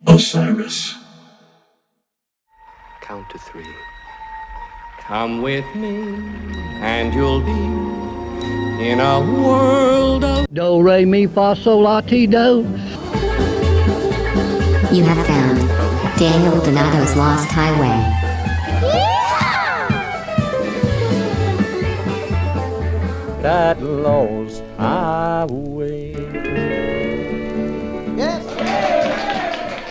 Osiris. Count to 3. Come with me, and you'll be in a world of Do, re, mi, fa, sol, la, ti, do. You have found Daniel Donato's Lost Highway. that lost highway.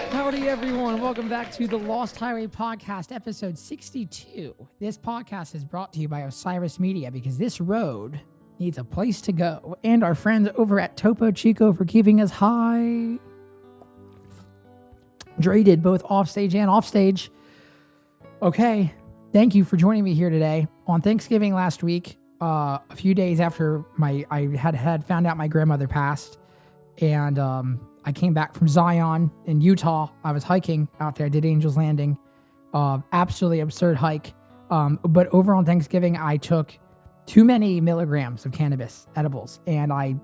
Howdy, everyone. Welcome back to the Lost Highway Podcast, episode 62. This podcast is brought to you by Osiris Media because this road needs a place to go. And our friends over at Topo Chico for keeping us hydrated, both offstage and offstage. Okay, thank you for joining me here today. On Thanksgiving last week, a few days after I had found out my grandmother passed, and I came back from Zion in Utah. I was hiking out there. I did Angel's Landing. Absolutely absurd hike. But over on Thanksgiving, I took too many milligrams of cannabis edibles. And I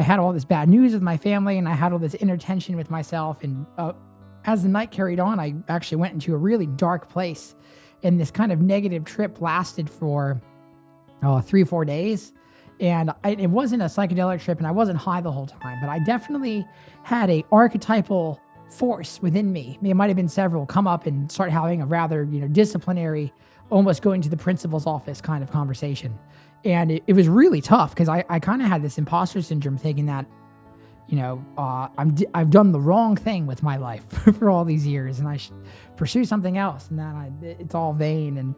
had all this bad news with my family, and I had all this inner tension with myself. And as the night carried on, I actually went into a really dark place. And this kind of negative trip lasted for 3 or 4 days. And it wasn't a psychedelic trip, and I wasn't high the whole time, but I definitely had a archetypal force within me. It might have been several come up and start having a rather, disciplinary, almost going to the principal's office kind of conversation. And it was really tough because I kind of had this imposter syndrome, thinking that, I've done the wrong thing with my life for all these years, and I should pursue something else, and that it's all vain and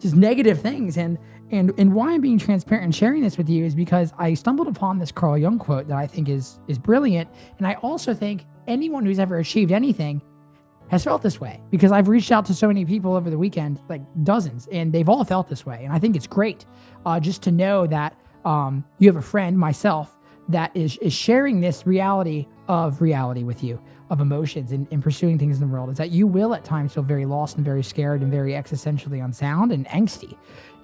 just negative things. And why I'm being transparent and sharing this with you is because I stumbled upon this Carl Jung quote that I think is brilliant. And I also think anyone who's ever achieved anything has felt this way, because I've reached out to so many people over the weekend, like dozens, and they've all felt this way. And I think it's great just to know that you have a friend, myself, that is sharing this reality with you, of emotions and pursuing things in the world, is that you will at times feel very lost and very scared and very existentially unsound and angsty.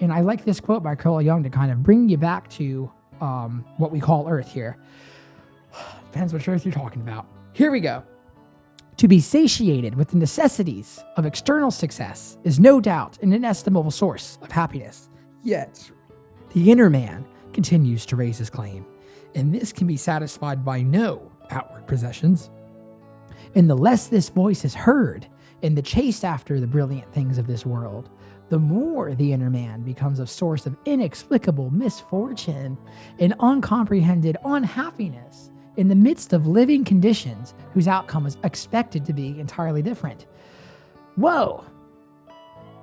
And I like this quote by Carl Jung to kind of bring you back to what we call Earth here. Depends which Earth you're talking about. Here we go. To be satiated with the necessities of external success is no doubt an inestimable source of happiness. Yet, the inner man continues to raise his claim, and this can be satisfied by no outward possessions. And the less this voice is heard in the chase after the brilliant things of this world, the more the inner man becomes a source of inexplicable misfortune and uncomprehended unhappiness in the midst of living conditions whose outcome is expected to be entirely different. Whoa!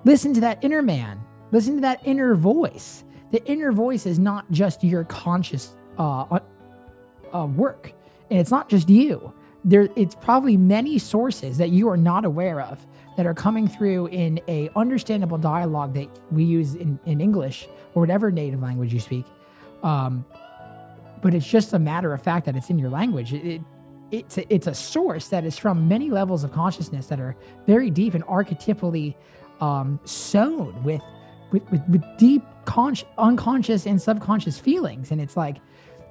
Listen to that inner man. Listen to that inner voice. The inner voice is not just your conscious work, and it's not just you. It's probably many sources that you are not aware of that are coming through in a understandable dialogue that we use in English or whatever native language you speak. But it's just a matter of fact that it's in your language. It's a source that is from many levels of consciousness that are very deep and archetypally sown with deep unconscious and subconscious feelings. And it's like,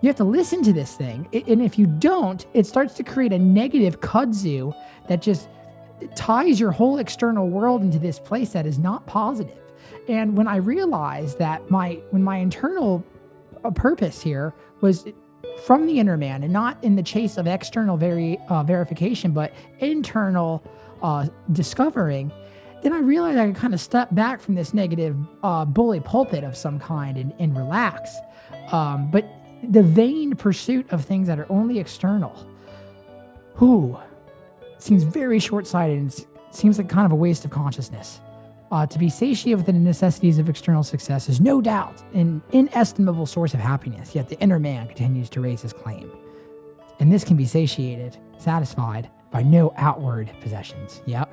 you have to listen to this thing. And if you don't, it starts to create a negative kudzu that just ties your whole external world into this place that is not positive. And when I realized that when my internal purpose here was from the inner man and not in the chase of external verification, but internal discovering, then I realized I could kind of step back from this negative bully pulpit of some kind and relax. But the vain pursuit of things that are only external, seems very short-sighted and seems like kind of a waste of consciousness. To be satiated with the necessities of external success is no doubt an inestimable source of happiness, yet the inner man continues to raise his claim. And this can be satisfied by no outward possessions. Yep.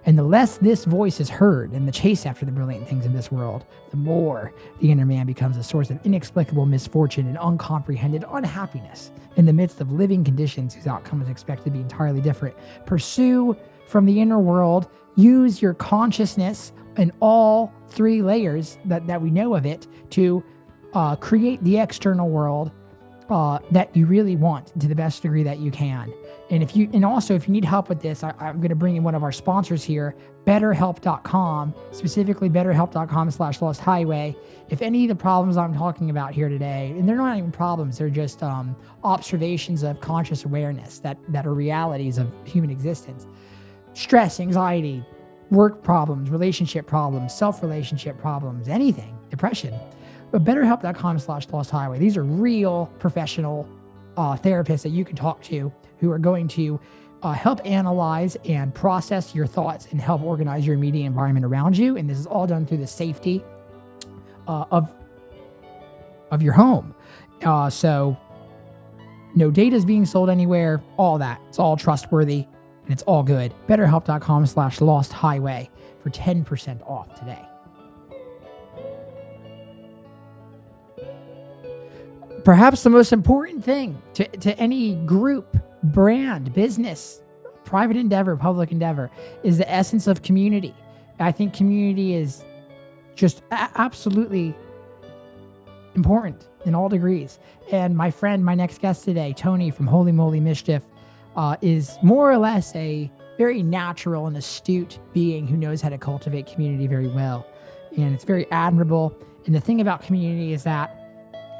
And the less this voice is heard in the chase after the brilliant things of this world, the more the inner man becomes a source of inexplicable misfortune and uncomprehended unhappiness in the midst of living conditions whose outcome is expected to be entirely different. Pursue from the inner world, use your consciousness in all 3 layers that we know of it to create the external world that you really want to the best degree that you can. And if you need help with this, I'm going to bring in one of our sponsors here, BetterHelp.com, specifically BetterHelp.com/Lost Highway. If any of the problems I'm talking about here today, and they're not even problems, they're just observations of conscious awareness that are realities of human existence. Stress, anxiety, work problems, relationship problems, self-relationship problems, anything, depression. But BetterHelp.com/Lost Highway. These are real professional therapists that you can talk to who are going to help analyze and process your thoughts and help organize your immediate environment around you. And this is all done through the safety of your home. So no data is being sold anywhere, all that. It's all trustworthy and it's all good. BetterHelp.com/Lost Highway for 10% off today. Perhaps the most important thing to any group, brand, business, private endeavor, public endeavor, is the essence of community. I think community is just absolutely important in all degrees. And my friend, my next guest today, Tony from Holy Moly Mischief, is more or less a very natural and astute being who knows how to cultivate community very well. And it's very admirable. And the thing about community is that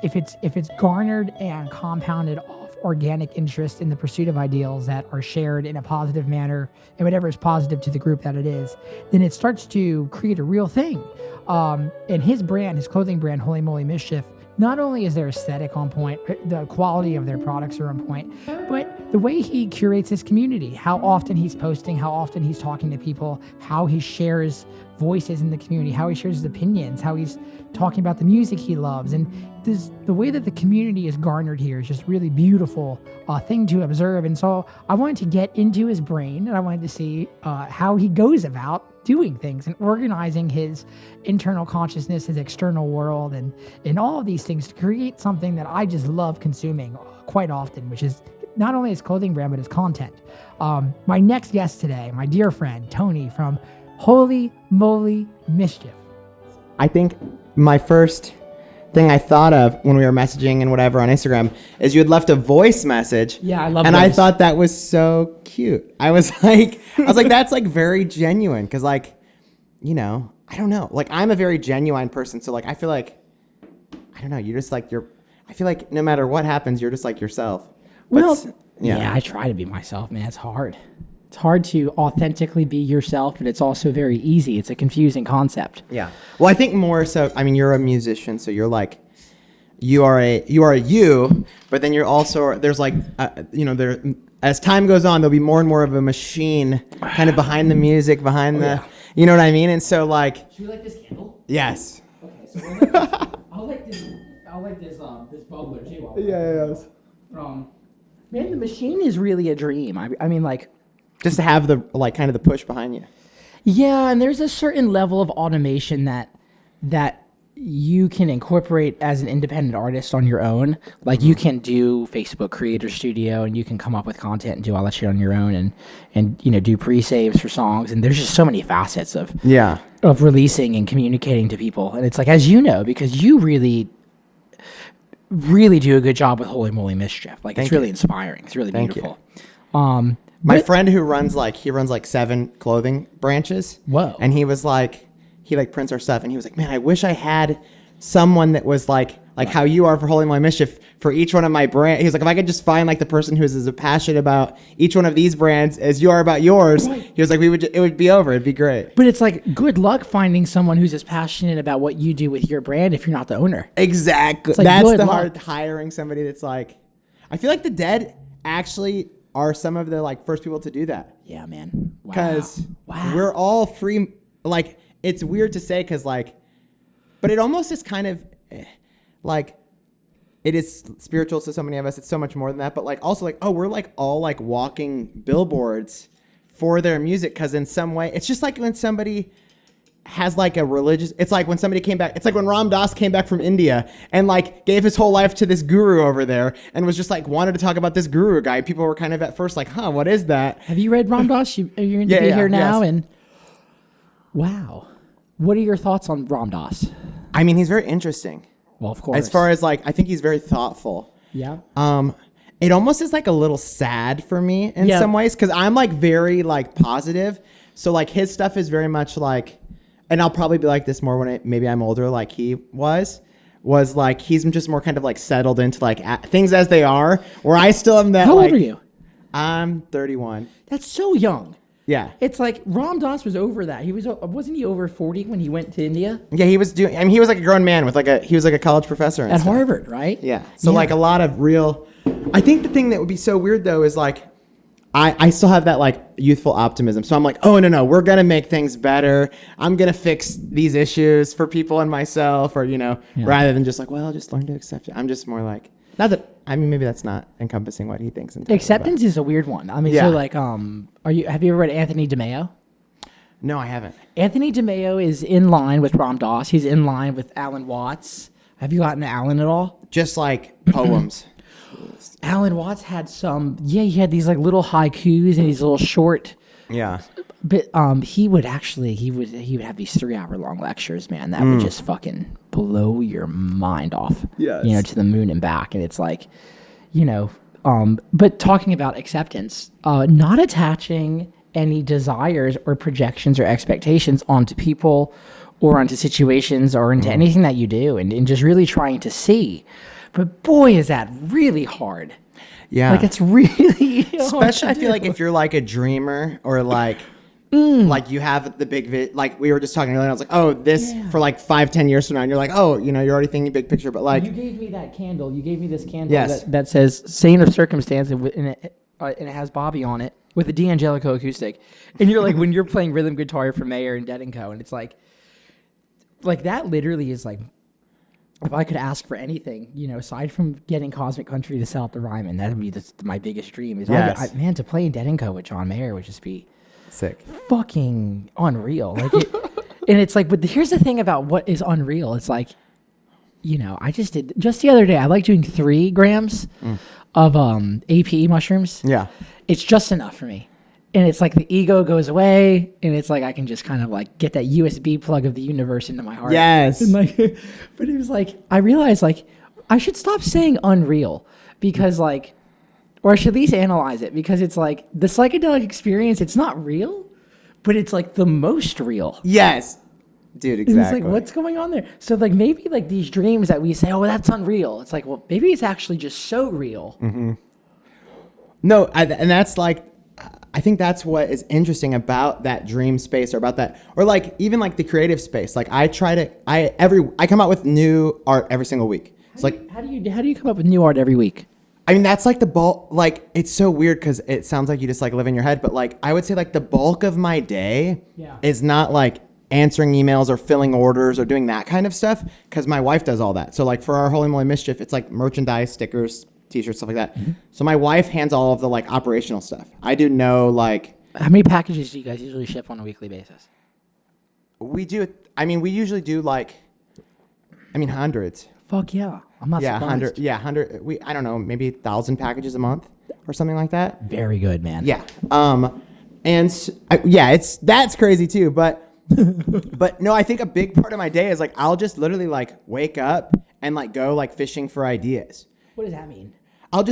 if it's garnered and compounded off organic interest in the pursuit of ideals that are shared in a positive manner, and whatever is positive to the group that it is, then it starts to create a real thing. And his brand, his clothing brand, Holy Moly Mischief, not only is their aesthetic on point, the quality of their products are on point, but the way he curates his community, how often he's posting, how often he's talking to people, how he shares voices in the community, how he shares his opinions, how he's talking about the music he loves. And the way that the community is garnered here is just really beautiful thing to observe. And so I wanted to get into his brain, and I wanted to see how he goes about doing things and organizing his internal consciousness, his external world, and all of these things to create something that I just love consuming quite often, which is not only his clothing brand, but his content. My next guest today, my dear friend, Tony from Holy Moly Mischief. I think my first thing I thought of when we were messaging and whatever on Instagram is you had left a voice message. Yeah, I love and voice. I thought that was so cute. I was like, that's like very genuine. Cause like, you know, I don't know. Like I'm a very genuine person. So like, I feel like, I don't know. You're just like, I feel like no matter what happens, you're just like yourself. Well, yeah, I try to be myself, man. It's hard. It's hard to authentically be yourself, but it's also very easy. It's a confusing concept. Yeah. Well, I think more so, I mean, you're a musician, so you're like, you are a you, but then you're also, there's like, there, as time goes on, there'll be more and more of a machine kind of behind the music, behind you know what I mean? And so like. Should we light this candle? Yes. Okay, so I'll light this bubbler too. Yes. Man, the machine is really a dream. I mean, like. Just to have the, like, kind of the push behind you. Yeah, and there's a certain level of automation that you can incorporate as an independent artist on your own. Like you can do Facebook Creator Studio and you can come up with content and do all that shit on your own and do pre-saves for songs. And there's just so many facets of releasing and communicating to people. And it's like, as you know, because you really do a good job with Holy Moly Mischief. Like it's really inspiring. It's really beautiful. My friend who runs like 7 clothing branches. Whoa. And he was like, he like prints our stuff and he was like, man, I wish I had someone that was like how you are for Holy Moly Mischief for each one of my brands. He was like, if I could just find like the person who's as passionate about each one of these brands as you are about yours, he was like, it would be over. It'd be great. But it's like, good luck finding someone who's as passionate about what you do with your brand if you're not the owner. Exactly. Like, that's the luck. hard, hiring somebody that's like, I feel like the Dead actually are some of the like first people to do that. Yeah, man. Because we're all free. Like, it's weird to say because like, but it almost is kind of like, it is spiritual to so many of us. It's so much more than that. But like, also like, oh, we're like all like walking billboards for their music. Because in some way, it's just like when somebody has like a religious, it's like when somebody came back, it's like when Ram Dass came back from India and like gave his whole life to this guru over there and was just like wanted to talk about this guru guy. People were kind of at first like, what is that? Have you read Ram Dass? You're going to be here now. Yes. And wow. What are your thoughts on Ram Dass? I mean, he's very interesting. Well, of course. As far as like, I think he's very thoughtful. Yeah. it almost is like a little sad for me in some ways because I'm like very like positive. So like his stuff is very much like, and I'll probably be like this more when maybe I'm older, like he was like he's just more kind of like settled into like things as they are. Where I still am that. How like, old are you? I'm 31. That's so young. Yeah. It's like Ram Dass was over that. Wasn't he over 40 when he went to India? Yeah, he was doing. I mean, he was like a grown man with he was like a college professor and At stuff. Harvard, right? Yeah. So like a lot of real. I think the thing that would be so weird though is like, I still have that like youthful optimism. So I'm like, oh no, we're gonna make things better. I'm gonna fix these issues for people and myself, or rather than just like, well, just learn to accept it. I'm just more like, not that. I mean, maybe that's not encompassing what he thinks. Acceptance is a weird one. I mean, so like, have you ever read Anthony DeMeo? No, I haven't. Anthony DeMeo is in line with Ram Dass. He's in line with Alan Watts. Have you gotten to Alan at all? Just like poems. Alan Watts had he had these like little haikus and these little short. Yeah. But he would have these 3-hour long lectures, man, that would just fucking blow your mind off. Yes. To the moon and back. And it's like, but talking about acceptance, not attaching any desires or projections or expectations onto people or onto situations or into anything that you do, and just really trying to see. But boy, is that really hard. Yeah. Like it's really especially I feel like if you're like a dreamer or like you have the big like we were just talking earlier, I was like, oh, this for like 5-10 years from now, and you're like, oh, you're already thinking big picture, but like you gave me that candle. You gave me this candle Yes. that says "Saint of Circumstance" and it has Bobby on it with a D'Angelico acoustic. And you're like, when you're playing rhythm guitar for Mayer and Dead & Co., and it's like that literally is like, if I could ask for anything, aside from getting Cosmic Country to sell at the Ryman, that would be my biggest dream. Is Yes. man, to play in Dead & Co. with John Mayer would just be sick. fucking unreal. Like, and it's like, but here's the thing about what is unreal. It's like, I just the other day, I like doing 3 grams of APE mushrooms. Yeah. It's just enough for me. And it's like the ego goes away, and it's like I can just kind of like get that USB plug of the universe into my heart. Yes. And like, but it was like, I realized like I should stop saying unreal because like, or I should at least analyze it, because it's like the psychedelic experience, it's not real, but it's like the most real. Yes. Dude, And exactly. it's like, what's going on there? So like maybe like these dreams that we say, oh, that's unreal. It's like, well, maybe it's actually just so real. Mm-hmm. No, and that's like, I think that's what is interesting about that dream space, or about that, or like even like the creative space. Like I come out with new art every single week. It's like, How do you come up with new art every week? I mean, that's like the bulk. Like it's so weird because it sounds like you just like live in your head, but like I would say like the bulk of my day is not like answering emails or filling orders or doing that kind of stuff, because my wife does all that. So like for our Holy Moly Mischief, it's like merchandise, stickers, t-shirts, stuff like that. Mm-hmm. So my wife handles all of the like operational stuff. I do know like. How many packages do you guys usually ship on a weekly basis? We usually do like, hundreds. Fuck yeah. I'm not surprised. 100. Yeah, 100. I don't know, maybe 1,000 packages a month or something like that. Very good, man. Yeah. That's crazy too. But no, I think a big part of my day is like, I'll just literally like wake up and like go like fishing for ideas. What does that mean? I'll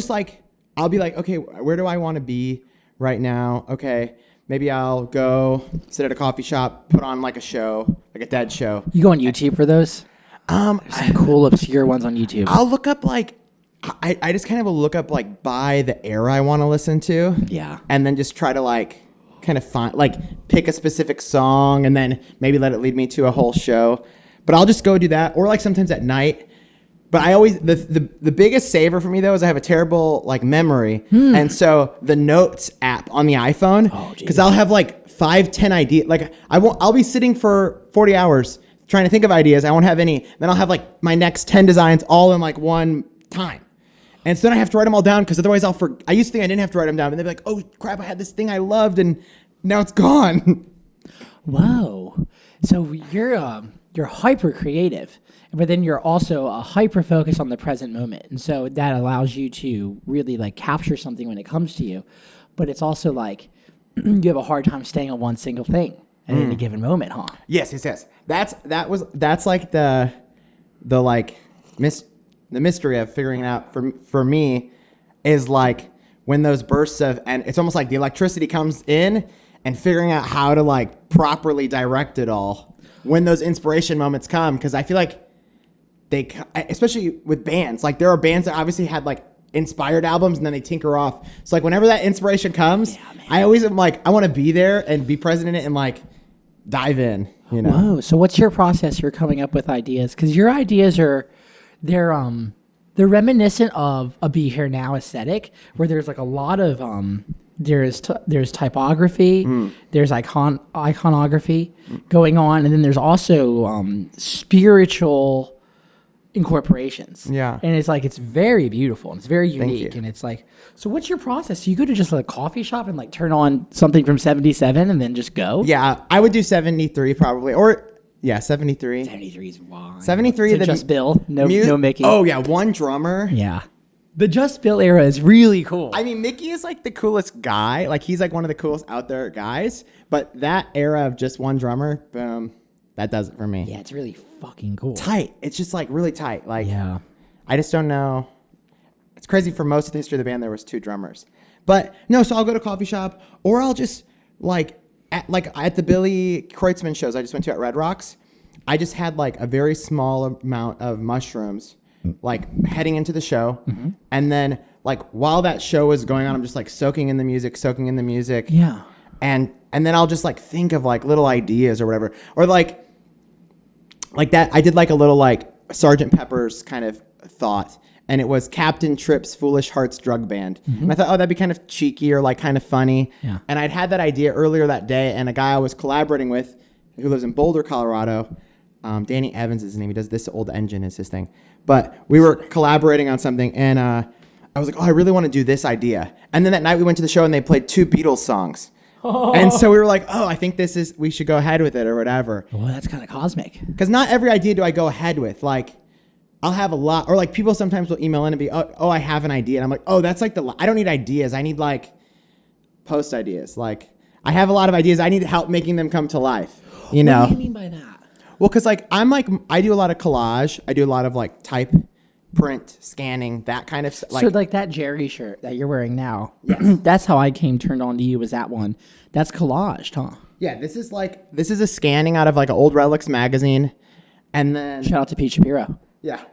be like, okay, where do I want to be right now? Okay. Maybe I'll go sit at a coffee shop, put on like a show, like a dead show. You go on YouTube for those? There's some cool obscure ones on YouTube. I'll look up like, I just kind of look up like by the era I want to listen to. Yeah. And then just try to like kind of find, like pick a specific song and then maybe let it lead me to a whole show. But I'll just go do that. Or like sometimes at night. But I always, the biggest saver for me though is I have a terrible like memory. And so the notes app on the iPhone, because I'll have like 5-10 ideas. Like I'll be sitting for 40 hours trying to think of ideas. I won't have any. Then I'll have like my next 10 designs all in like one time. And so then I have to write them all down, because otherwise I used to think I didn't have to write them down. And they'd be like, oh crap, I had this thing I loved and now it's gone. Whoa. So you're hyper creative, but then you're also a hyper focus on the present moment. And so that allows you to really like capture something when it comes to you. But it's also like you have a hard time staying on one single thing at any given moment, huh? Yes. That's like the mystery of figuring out for me. is like when those bursts of, and it's almost like the electricity comes in and figuring out how to like properly direct it all when those inspiration moments come. Cause I feel like especially with bands, like there are bands that obviously had like inspired albums and then they tinker off. So like whenever that inspiration comes, I always am like, I want to be there and be present in it and like dive in, you know? Whoa. So what's your process for coming up with ideas? Cause your ideas they're reminiscent of a Be Here Now aesthetic where there's like a lot of, there's typography, there's iconography going on. And then there's also, spiritual incorporations. Yeah. And it's like, it's very beautiful and it's very Thank unique. you. And it's like, so what's your process? So you go to just like a coffee shop and like turn on something from 77 and then just go? Yeah, I would do 73 probably, or yeah, 73. 73 is wild. 73. So just Bill, no Mickey. Oh yeah, one drummer. Yeah. The Just Bill era is really cool. I mean, Mickey is like the coolest guy. Like he's like one of the coolest out there guys. But that era of just one drummer, boom, that does it for me. Yeah, it's really fucking cool. Tight. It's just like really tight. Like Yeah. I just don't know. It's crazy. For most of the history of the band, there was 2 drummers. But no, so I'll go to a coffee shop, or I'll just like at the Billy Kreutzmann shows I just went to at Red Rocks. I just had like a very small amount of mushrooms, like heading into the show, and then like while that show was going on, I'm just like soaking in the music. Yeah. And then I'll just like think of like little ideas or whatever, or like that. I did like a little like Sgt. Pepper's kind of thought. And it was Captain Tripp's Foolish Hearts Drug Band. And I thought, oh, that'd be kind of cheeky or like kind of funny. Yeah. And I'd had that idea earlier that day, and a guy I was collaborating with who lives in Boulder, Colorado, Danny Evans is his name. He does This Old Engine is his thing. But we were collaborating on something, and I was like, oh, I really want to do this idea. And then that night we went to the show, and they played 2 Beatles songs. And so we were like, oh, I think we should go ahead with it or whatever. Well, that's kind of cosmic. Because not every idea do I go ahead with. Like, I'll have a lot, or like people sometimes will email in and be, oh, I have an idea. And I'm like, oh, that's like I don't need ideas. I need like post ideas. Like I have a lot of ideas. I need help making them come to life, you know? What do you mean by that? Well, cause like, I do a lot of collage. I do a lot of like type, print, scanning, that kind of stuff. So like that Jerry shirt that you're wearing now, that's how I came turned on to you, was that one. That's collaged, huh? Yeah, this is a scanning out of like an old Relics magazine. And then Shout out to Pete Shapiro. Yeah,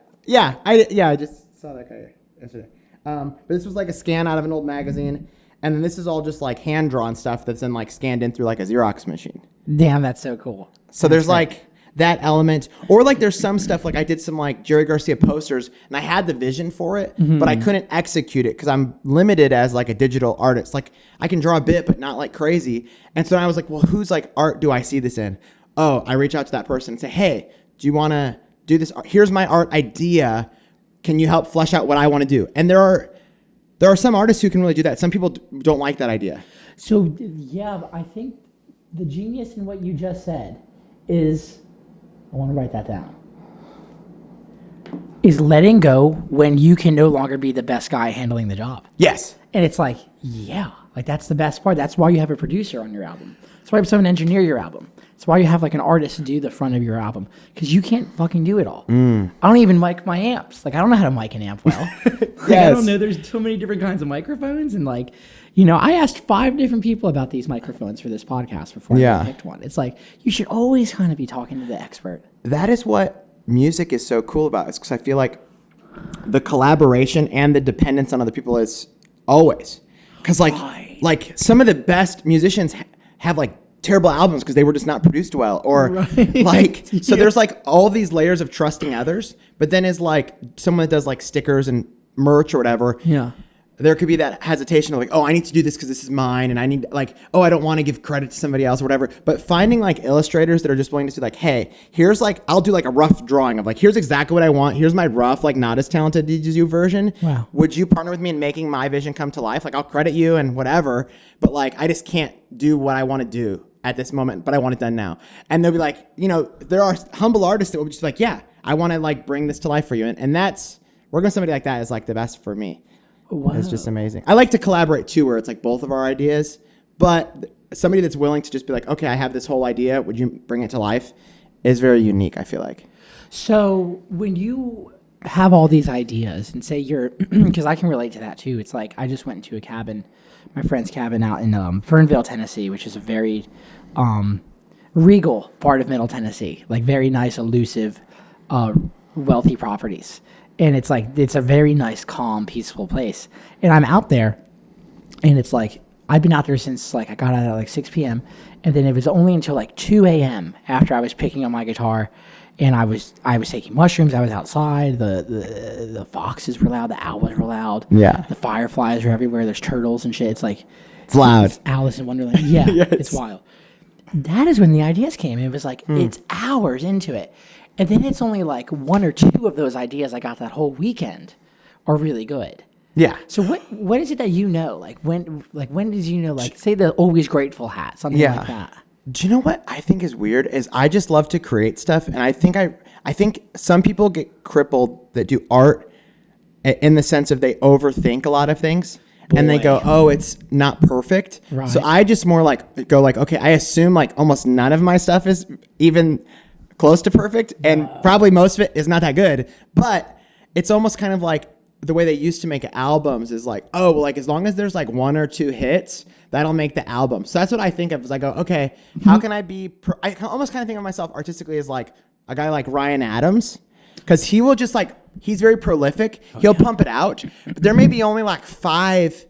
I just saw that guy yesterday. But this was like a scan out of an old magazine, and then this is all just like hand drawn stuff that's then like scanned in through like a Xerox machine. Damn, that's so cool. So there's like that element, or like there's some stuff like I did some like Jerry Garcia posters, and I had the vision for it, but I couldn't execute it because I'm limited as like a digital artist. Like I can draw a bit, but not like crazy. And so I was like, well, whose like art do I see this in? Oh, I reach out to that person and say, hey, do you want to do this? Here's my art idea. Can you help flesh out what I want to do? And there are some artists who can really do that. Some people don't like that idea. So yeah, I think the genius in what you just said is, I want to write that down, is letting go when you can no longer be the best guy handling the job. Yes. And it's like, yeah, like that's the best part. That's why you have a producer on your album. That's why you have someone engineer your album. That's why you have like an artist do the front of your album, because you can't fucking do it all. I don't even mic my amps. Like I don't know how to mic an amp well. Like, I don't know. There's so many different kinds of microphones, and like, you know, I asked 5 different people about these microphones for this podcast before I picked one. It's like you should always kind of be talking to the expert. That is what music is so cool about. It's because I feel like the collaboration and the dependence on other people is always. Because like some of the best musicians have like terrible albums because they were just not produced well, or like so there's like all these layers of trusting others, but then is like someone that does like stickers and merch or whatever, there could be that hesitation of like, oh, I need to do this because this is mine, and I need like, oh, I don't want to give credit to somebody else or whatever. But finding like illustrators that are just willing to say like, hey, here's like, I'll do like a rough drawing of like, here's exactly what I want, here's my rough, like not as talented as you version. Wow. Would you partner with me in making my vision come to life? Like I'll credit you and whatever, but like I just can't do what I want to do at this moment, but I want it done now. And they'll be like, you know, there are humble artists that will be just like, yeah, I want to like bring this to life for you. And that's, working with somebody like that is like the best for me. Wow. It's just amazing. I like to collaborate too, where it's like both of our ideas, but somebody that's willing to just be like, okay, I have this whole idea, would you bring it to life, is very unique, I feel like. So when you have all these ideas and say you're, because I can relate to that too. It's like I just went into a cabin, my friend's cabin out in Fernville, Tennessee, which is a very regal part of Middle Tennessee, like very nice, elusive, wealthy properties. And it's like, it's a very nice, calm, peaceful place. And I'm out there, and it's like, I've been out there since like I got out at like 6 p.m. And then it was only until like 2 a.m. after I was picking up my guitar, and I was taking mushrooms. I was outside. The foxes were loud. The owls were loud. Yeah. The fireflies are everywhere. There's turtles and shit. It's like It's loud. It's Alice in Wonderland. Yeah, Yes. It's wild. That is when the ideas came. It was like it's hours into it, and then it's only like 1 or 2 of those ideas I got that whole weekend are really good. Yeah. So what is it that you know? Like when did you know? Like say the Always Grateful hat, something like that. Do you know what I think is weird is I just love to create stuff, and I think some people get crippled that do art in the sense of they overthink a lot of things. And they go, oh, it's not perfect. Right. So I just more like go like, okay, I assume like almost none of my stuff is even close to perfect, and probably most of it is not that good. But it's almost kind of like the way they used to make albums is like, oh, well, like as long as there's like 1 or 2 hits, that'll make the album. So that's what I think of as I go, okay, how can I be? I almost kind of think of myself artistically as like a guy like Ryan Adams, because he will just like, he's very prolific. He'll pump it out. But there may be only like 5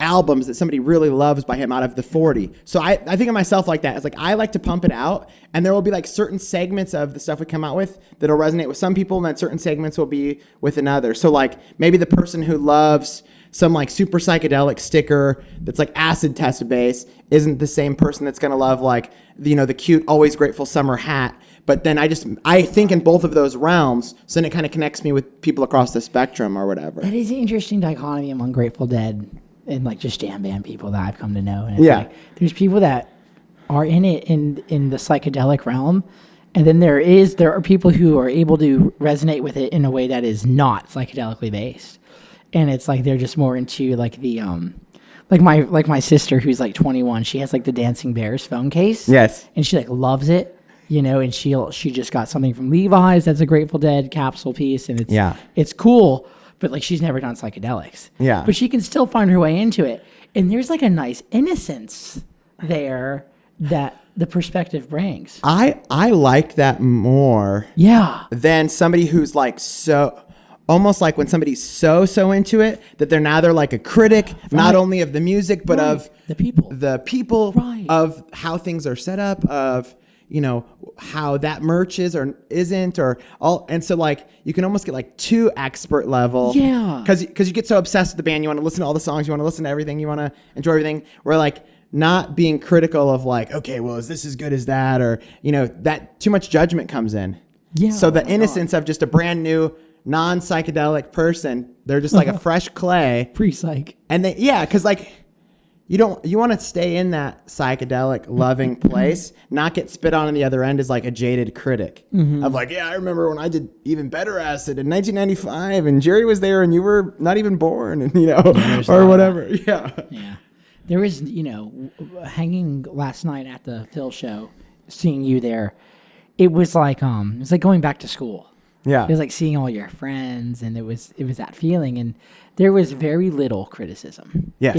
albums that somebody really loves by him out of the 40. So I think of myself like that. It's like I like to pump it out, and there will be like certain segments of the stuff we come out with that'll resonate with some people, and then certain segments will be with another. So like maybe the person who loves some like super psychedelic sticker that's like acid test based isn't the same person that's gonna love like the cute Always Grateful summer hat. But then I think in both of those realms, so then it kind of connects me with people across the spectrum or whatever. That is an interesting dichotomy among Grateful Dead and like just jam band people that I've come to know. And it's Yeah. like, there's people that are in it in the psychedelic realm, and then there are people who are able to resonate with it in a way that is not psychedelically based. And it's like they're just more into like the like my sister who's like 21, she has like the Dancing Bears phone case. Yes. And she like loves it. And she just got something from Levi's that's a Grateful Dead capsule piece, and it's cool, but like she's never done psychedelics. Yeah. But she can still find her way into it. And there's like a nice innocence there that the perspective brings. I like that more Yeah. than somebody who's like so almost like when somebody's so into it that they're like a critic, not only of the music but of the people. Right. of how things are set up, of how that merch is or isn't, or all. And so like you can almost get like too expert level. Yeah. Because you get so obsessed with the band, you want to listen to all the songs, you want to listen to everything, you want to enjoy everything. Where like not being critical of like, okay, well, is this as good as that? Or, that too much judgment comes in. Yeah. So the innocence of just a brand new non-psychedelic person, they're just like a fresh clay. Pre-psych. And because like you want to stay in that psychedelic loving place, not get spit on the other end as like a jaded critic of like, yeah, I remember when I did Even Better Acid in 1995 and Jerry was there and you were not even born, and or whatever. Yeah. Yeah. There was, hanging last night at the Phil show, seeing you there, it was like going back to school. Yeah. It was like seeing all your friends, and it was that feeling, and there was very little criticism. Yes.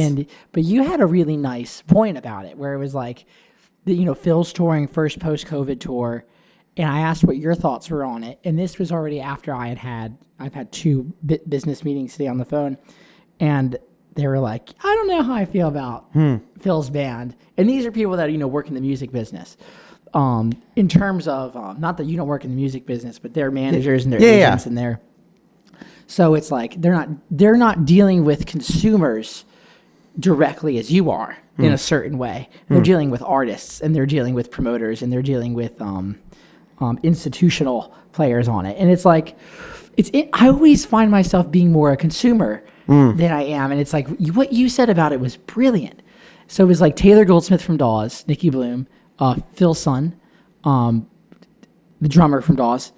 But you had a really nice point about it, where it was like, Phil's touring first post-COVID tour, and I asked what your thoughts were on it, and this was already after I've had 2 business meetings today on the phone, and they were like, I don't know how I feel about Phil's band, and these are people that work in the music business. In terms of not that you don't work in the music business, but they're managers and they're agents and they're, so it's like they're not dealing with consumers directly as you are in a certain way. They're dealing with artists, and they're dealing with promoters, and they're dealing with institutional players on it. And it's like I always find myself being more a consumer than I am. And it's like what you said about it was brilliant. So it was like Taylor Goldsmith from Dawes, Nikki Bloom, Phil's son, the drummer from Dawes,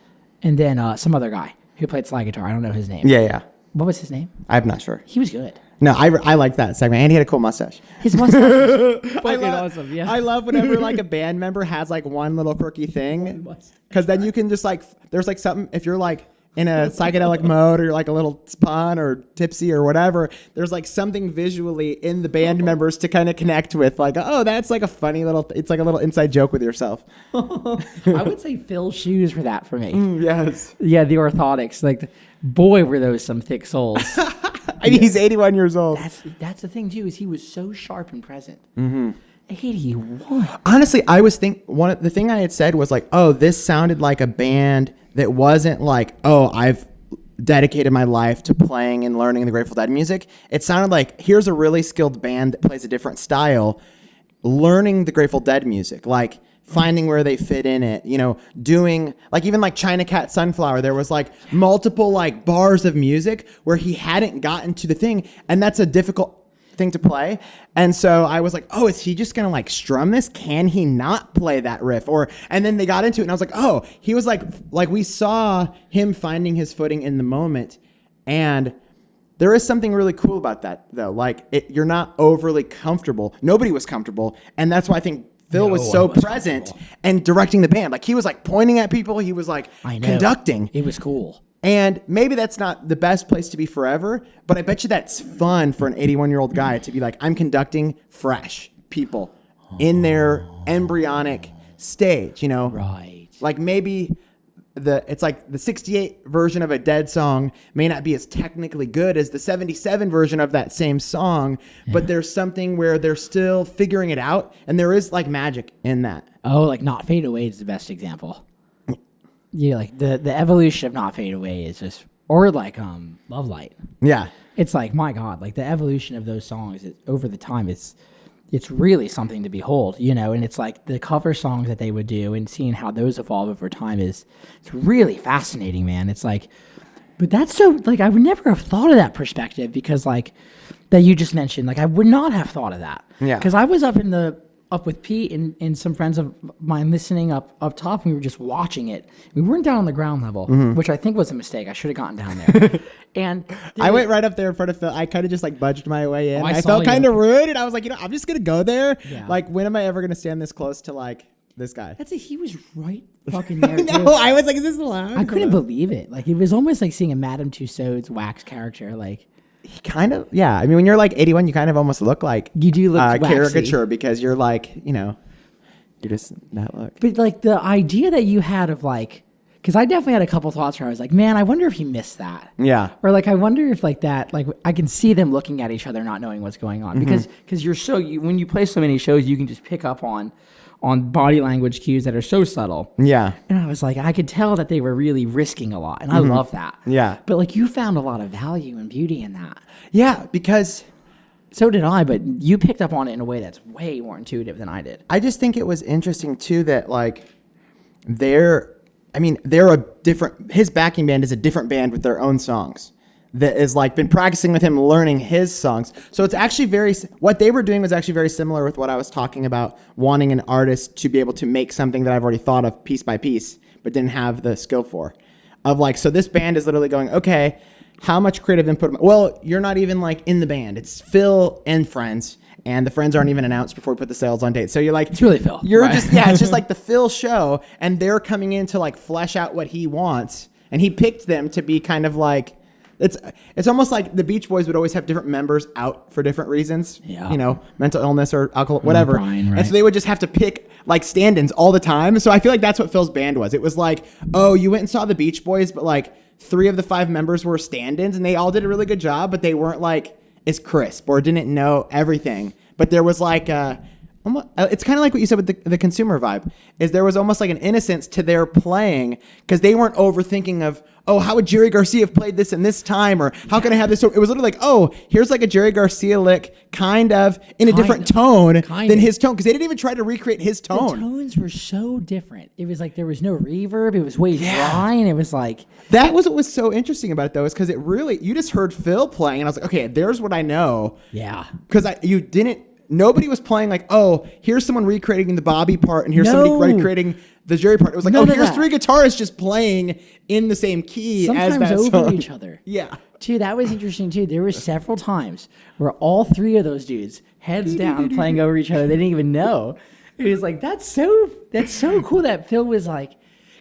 and then some other guy who played slide guitar. I don't know his name. Yeah. What was his name? I'm not sure. He was good. No, I liked that segment, and he had a cool mustache. His mustache was fucking awesome. Yeah. I love whenever like a band member has like one little quirky thing, because then you can just like there's like something if you're like in a psychedelic mode, or you're like a little spun or tipsy or whatever, there's like something visually in the band members to kind of connect with. Like, oh, that's like a funny little, it's like a little inside joke with yourself. I would say Phil's shoes were that for me. Yes. Yeah, the orthotics. Like, boy, were those some thick soles. I mean, he's 81 years old. That's the thing, too, is he was so sharp and present. Mm-hmm. 81. Honestly, I was the thing I had said was like, oh, this sounded like a band that wasn't like, oh, I've dedicated my life to playing and learning the Grateful Dead music. It sounded like, here's a really skilled band that plays a different style, learning the Grateful Dead music, like finding where they fit in it, you know, doing like even like China Cat Sunflower, there was like multiple like bars of music where he hadn't gotten to the thing, and that's a difficult thing to play. And so I was like, oh, is he just gonna like strum this? Can he not play that riff? And then they got into it, and I was like, oh, he was like we saw him finding his footing in the moment. And there is something really cool about that, though. Like, you're not overly comfortable. Nobody was comfortable, and that's why I think Phil was so present and directing the band. Like, he was like pointing at people. He was like conducting. It was cool. And maybe that's not the best place to be forever, but I bet you that's fun for an 81-year-old guy to be like, I'm conducting fresh people in their embryonic stage, you know? Right. Like maybe it's like the 68 version of a Dead song may not be as technically good as the 77 version of that same song, but there's something where they're still figuring it out, and there is like magic in that. Oh, like Not Fade Away is the best example. Yeah, like the evolution of Not Fade Away is just, or like Love Light. Yeah. It's like, my God, like the evolution of those songs over the time, it's really something to behold, you know. And it's like the cover songs that they would do and seeing how those evolve over time it's really fascinating, man. It's like, but that's so, like, I would never have thought of that perspective, because like that you just mentioned, like I would not have thought of that. Yeah. Because I was up with Pete and some friends of mine listening up top, and we were just watching it. We weren't down on the ground level, which I think was a mistake. I should have gotten down there. And I went right up there in front of Phil. I kind of just like budged my way in. Oh, I felt kind of rude, and I was like, you know, I'm just gonna go there. Yeah. Like, when am I ever gonna stand this close to like this guy? he was right fucking there. No, too. I was like, is this allowed? I couldn't believe it. Like, it was almost like seeing a Madame Tussauds wax character. Like, He kind of, yeah. I mean, when you're like 81, you kind of almost look like you do look waxy. Caricature, because you're like, you know, you're just that look. But like the idea that you had of like, because I definitely had a couple thoughts where I was like, man, I wonder if he missed that. Yeah. Or like, I wonder if like that, like I can see them looking at each other, not knowing what's going on, because when you play so many shows, you can just pick up on body language cues that are so subtle. Yeah. And I was like, I could tell that they were really risking a lot, and I love that. Yeah. But like, you found a lot of value and beauty in that. Yeah, because So did I, but you picked up on it in a way that's way more intuitive than I did. I just think it was interesting too that like they're a different, his backing band is a different band with their own songs that is like been practicing with him, learning his songs. So it's actually what they were doing was actually very similar with what I was talking about, wanting an artist to be able to make something that I've already thought of piece by piece, but didn't have the skill for. Of like, so this band is literally going, okay, how much creative input? Well, you're not even like in the band. It's Phil and friends, and the friends aren't even announced before we put the sales on date. So you're like, it's really Phil. You're right? It's just like the Phil show, and they're coming in to like flesh out what he wants, and he picked them to be kind of like, it's almost like the Beach Boys would always have different members out for different reasons. Yeah. You know, mental illness or alcohol, whatever. Brian, right. And so they would just have to pick like stand-ins all the time. So I feel like that's what Phil's band was. It was like, oh, you went and saw the Beach Boys, but like 3 of the 5 members were stand-ins, and they all did a really good job, but they weren't like as crisp or didn't know everything. But there was like it's kind of like what you said with the consumer vibe, is there was almost like an innocence to their playing, because they weren't overthinking of, oh, how would Jerry Garcia have played this in this time, or how can I have this? So it was literally like, oh, here's like a Jerry Garcia lick, kind of in a different tone than his tone, because they didn't even try to recreate his tone. The tones were so different. It was like there was no reverb. It was way dry, and it was like, that was what was so interesting about it, though, is because it really, you just heard Phil playing, and I was like, okay, there's what I know. Yeah. Because nobody was playing like, oh, here's someone recreating the Bobby part, and here's somebody recreating the Jerry part. It was like, here's 3 guitarists just playing in the same key sometimes as that over song. each other. Yeah. Too, that was interesting too. There were several times where all 3 of those dudes, heads down, playing over each other. They didn't even know. It was like, that's so cool that Phil was like,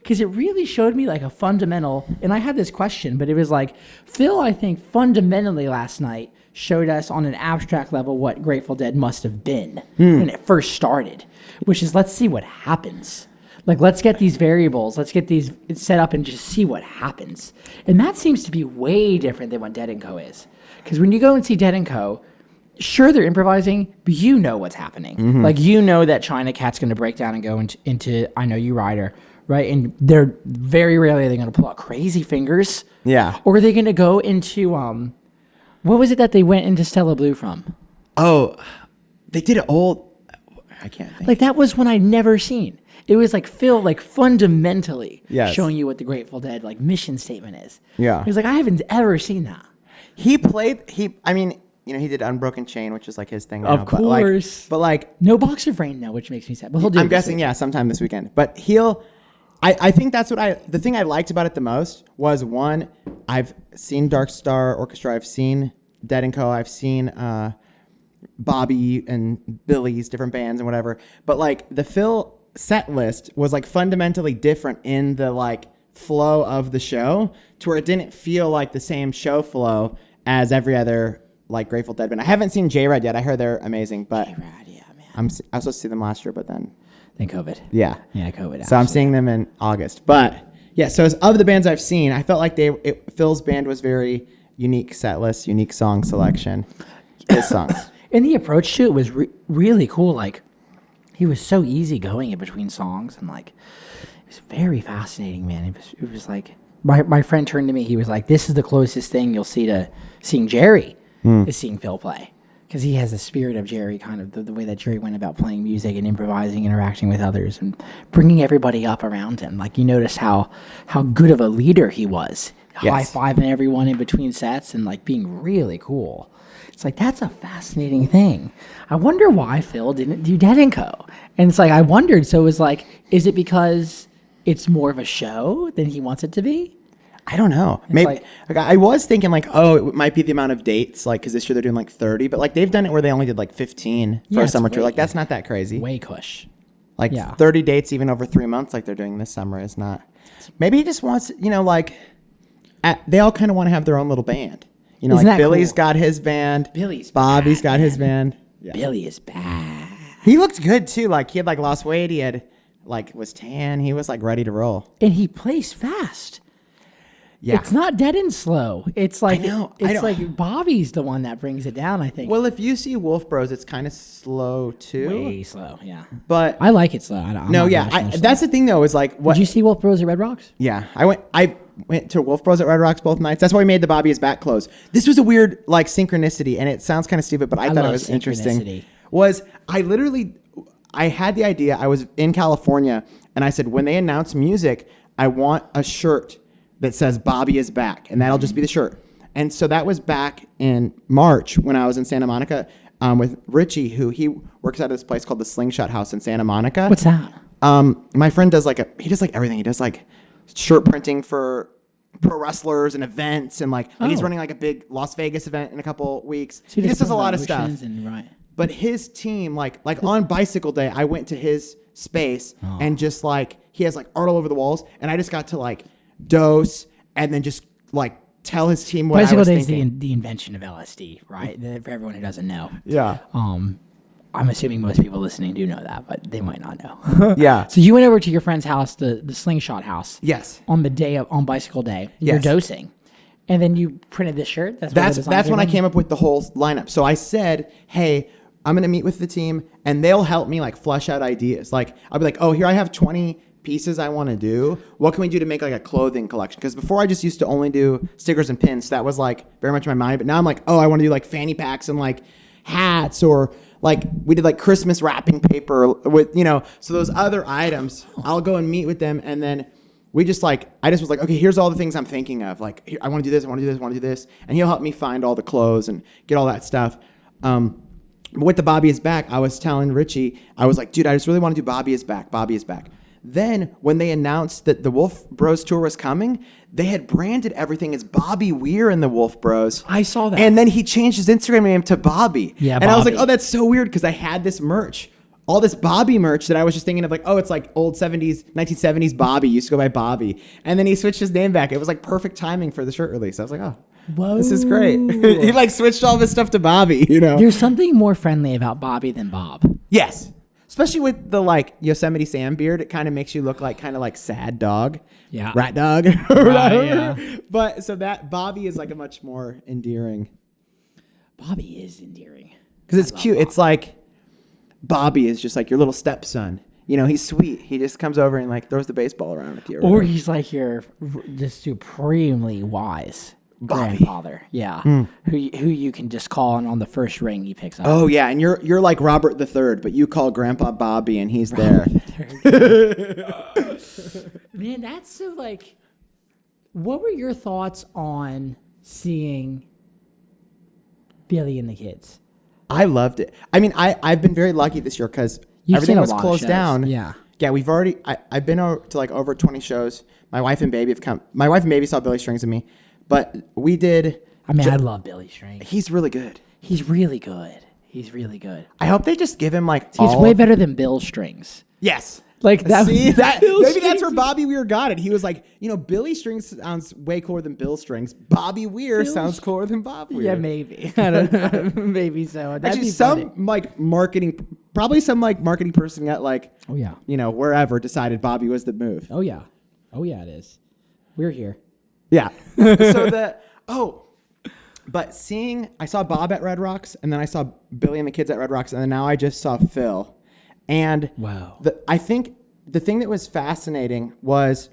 because it really showed me like a fundamental, and I had this question, but it was like, Phil, I think fundamentally last night showed us on an abstract level what Grateful Dead must have been when it first started, which is let's see what happens. Like, let's get these variables, let's get these set up and just see what happens. And that seems to be way different than what Dead & Co. is. Because when you go and see Dead & Co., sure, they're improvising, but you know what's happening. Like, you know that China Cat's going to break down and go into I Know You Rider, right? And they're very rarely they're going to pull out Crazy Fingers. Yeah. Or are they going to go into, what was it that they went into Stella Blue from? Oh, they did it old. I can't think. Like, that was one I'd never seen. It was like Phil, like fundamentally showing you what the Grateful Dead like mission statement is. Yeah. He was like, I haven't ever seen that. He did Unbroken Chain, which is like his thing now. Of course. But like No Boxer Brain now, which makes me sad. But he'll do I'm it this guessing, week. sometime this weekend. But I think that's the thing I liked about it the most was, one, I've seen Dark Star Orchestra, I've seen Dead & Co., I've seen Bobby and Billy's different bands and whatever. But like the Phil set list was like fundamentally different in the like flow of the show, to where it didn't feel like the same show flow as every other like Grateful Dead band. I haven't seen J-Rad yet. I heard they're amazing, but Rad, yeah, man. I was supposed to see them last year, but then Then COVID. yeah, COVID. so I'm seeing them in August. But yeah, so as of the bands I've seen, I felt like Phil's band was very unique set list, unique song selection, his songs. And the approach to it was really cool. Like, he was so easygoing in between songs, and like, it was very fascinating, man. It was like, my friend turned to me. He was like, "This is the closest thing you'll see to seeing Jerry is seeing Phil play, because he has the spirit of Jerry, kind of the way that Jerry went about playing music and improvising, interacting with others, and bringing everybody up around him. Like, you notice how good of a leader he was, high-fiving everyone in between sets, and like being really cool." It's like, that's a fascinating thing. I wonder why Phil didn't do Dead & Co. And it's like, I wondered, so it was like, is it because it's more of a show than he wants it to be? I don't know. Maybe like I was thinking like, oh, it might be the amount of dates, like, because this year they're doing like 30, but like they've done it where they only did like 15 for a summer tour. Like, that's not that crazy. Way cush. Like 30 dates even over 3 months like they're doing this summer is not. Maybe he just wants, like, they all kind of want to have their own little band. Isn't like that Billy's cool? got his band. Bobby's got his band. Yeah. Billy is bad. He looked good too. Like, he had like lost weight. He had like was tan. He was like ready to roll. And he plays fast. Yeah. It's not dead and slow. It's like, know. it's like Bobby's the one that brings it down, I think. Well, if you see Wolf Bros, it's kind of slow too. Way slow, yeah. But I like it slow. That's the thing though, is like, what? Did you see Wolf Bros at Red Rocks? Yeah, I went to Wolf Bros at Red Rocks both nights. That's why we made the Bobby is Back clothes. This was a weird like synchronicity, and it sounds kind of stupid, but I thought it love was interesting. Synchronicity. I had the idea. I was in California, and I said, when they announce music, I want a shirt that says Bobby is Back, and that'll just be the shirt. And so that was back in March when I was in Santa Monica with Richie, who he works out of this place called the Slingshot House in Santa Monica. What's that? My friend does he does like everything. He does like shirt printing for pro wrestlers and events, and like he's running like a big Las Vegas event in a couple weeks. So he just does a lot of stuff. Right. But his team, like on Bicycle Day, I went to his space and just like he has like art all over the walls, and I just got to like dose and then just like tell his team what Bicycle I was Day is thinking. the invention of LSD, right? For everyone who doesn't know. Yeah. I'm assuming most people listening do know that, but they might not know. Yeah. So you went over to your friend's house, the Slingshot House. Yes. On the day on Bicycle Day. You're Yes. dosing. And then you printed this shirt? That's when I came up with the whole lineup. So I said, hey, I'm going to meet with the team, and they'll help me like flush out ideas. Like, I'll be like, oh, here I have 20 pieces I want to do. What can we do to make like a clothing collection? Because before I just used to only do stickers and pins. So that was like very much in my mind. But now I'm like, oh, I want to do like fanny packs and like hats, or like we did like Christmas wrapping paper with, so those other items, I'll go and meet with them. And then I just was like, okay, here's all the things I'm thinking of. Like, here, I want to do this, I want to do this, I want to do this. And he'll help me find all the clothes and get all that stuff. With the Bobby is Back, I was telling Richie, I was like, dude, I just really want to do Bobby is Back, Bobby is Back. Then when they announced that the Wolf Bros tour was coming, they had branded everything as Bobby Weir and the Wolf Bros. I saw that. And then he changed his Instagram name to Bobby. Yeah, and I was like, Bobby. oh, that's so weird, because I had this merch all this Bobby merch that I was just thinking of like, oh, it's like old 70s, 1970s Bobby. Used to go by Bobby. And then he switched his name back. It was like perfect timing for the shirt release. I was like, oh, Whoa. this is great. He like switched all of his stuff to Bobby, you know? There's something more friendly about Bobby than Bob. Yes. Especially with the like Yosemite Sam beard. It kind of makes you look like kind of like sad dog. Yeah. Rat dog. Yeah. But so that Bobby is like a much more endearing. Bobby is endearing. Because it's cute. It's like Bobby is just like your little stepson. You know, he's sweet. He just comes over and like throws the baseball around with you. Or he's like your just supremely wise Bobby. grandfather. Yeah. Who you can just call, and on the first ring he picks up. Oh yeah, and you're like Robert III, but you call Grandpa Bobby and he's there. Man, that's so like. What were your thoughts on seeing Billy and the Kids? I loved it. I mean, I've been very lucky this year because everything seen a was lot of closed shows. down. Yeah. Yeah, we've already. I've been to like over 20 shows. My wife and baby have come. My wife and baby saw Billy Strings and me, but we did. I mean, I love Billy Strings. He's really good. He's really good. He's really good. I hope they just give him like. He's way better than Bill Strings. Yes. Like that. See that? Bill Maybe that's Strings where Bobby Weir got it. He was like, you know, Billy Strings sounds way cooler than Bill Strings. Bobby Weir sounds cooler than Bob Weir. Yeah, maybe. I don't know. Maybe so. That'd Actually, be some funny. like marketing, probably some like marketing person at like, Oh yeah. you know, wherever decided Bobby was the move. Oh yeah. Oh yeah. It is. We're here. Yeah. But I saw Bob at Red Rocks, and then I saw Billy and the Kids at Red Rocks, and then now I just saw Phil. And Wow. I think the thing that was fascinating was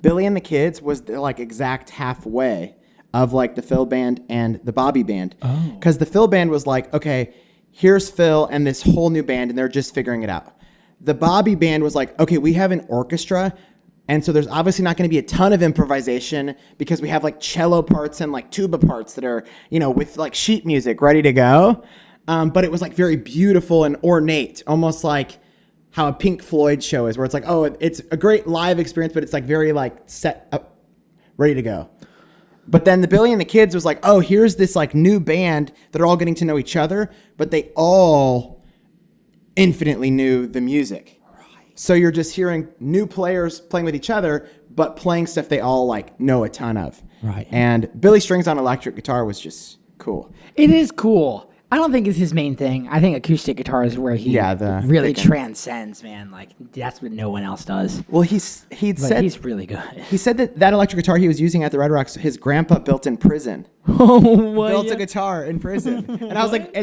Billy and the Kids was the like exact halfway of like the Phil band and the Bobby band. Oh. Because the Phil band was like, okay, here's Phil and this whole new band, and they're just figuring it out. The Bobby band was like, okay, we have an orchestra, and so there's obviously not going to be a ton of improvisation because we have like cello parts and like tuba parts that are, you know, with like sheet music ready to go. But it was like very beautiful and ornate, almost like how a Pink Floyd show is, where it's like, oh, it's a great live experience, but it's like very like set up, ready to go. But then the Billy and the Kids was like, oh, here's this like new band that are all getting to know each other, but they all infinitely knew the music. Right. So you're just hearing new players playing with each other, but playing stuff they all like know a ton of. Right. And Billy Strings on electric guitar was just cool. It is cool. I don't think it's his main thing. I think acoustic guitar is where he really transcends, man. Like that's what no one else does. Well, he'd said He's really good. he said that electric guitar he was using at the Red Rocks, his grandpa built in prison. Built a guitar in prison, and I was like,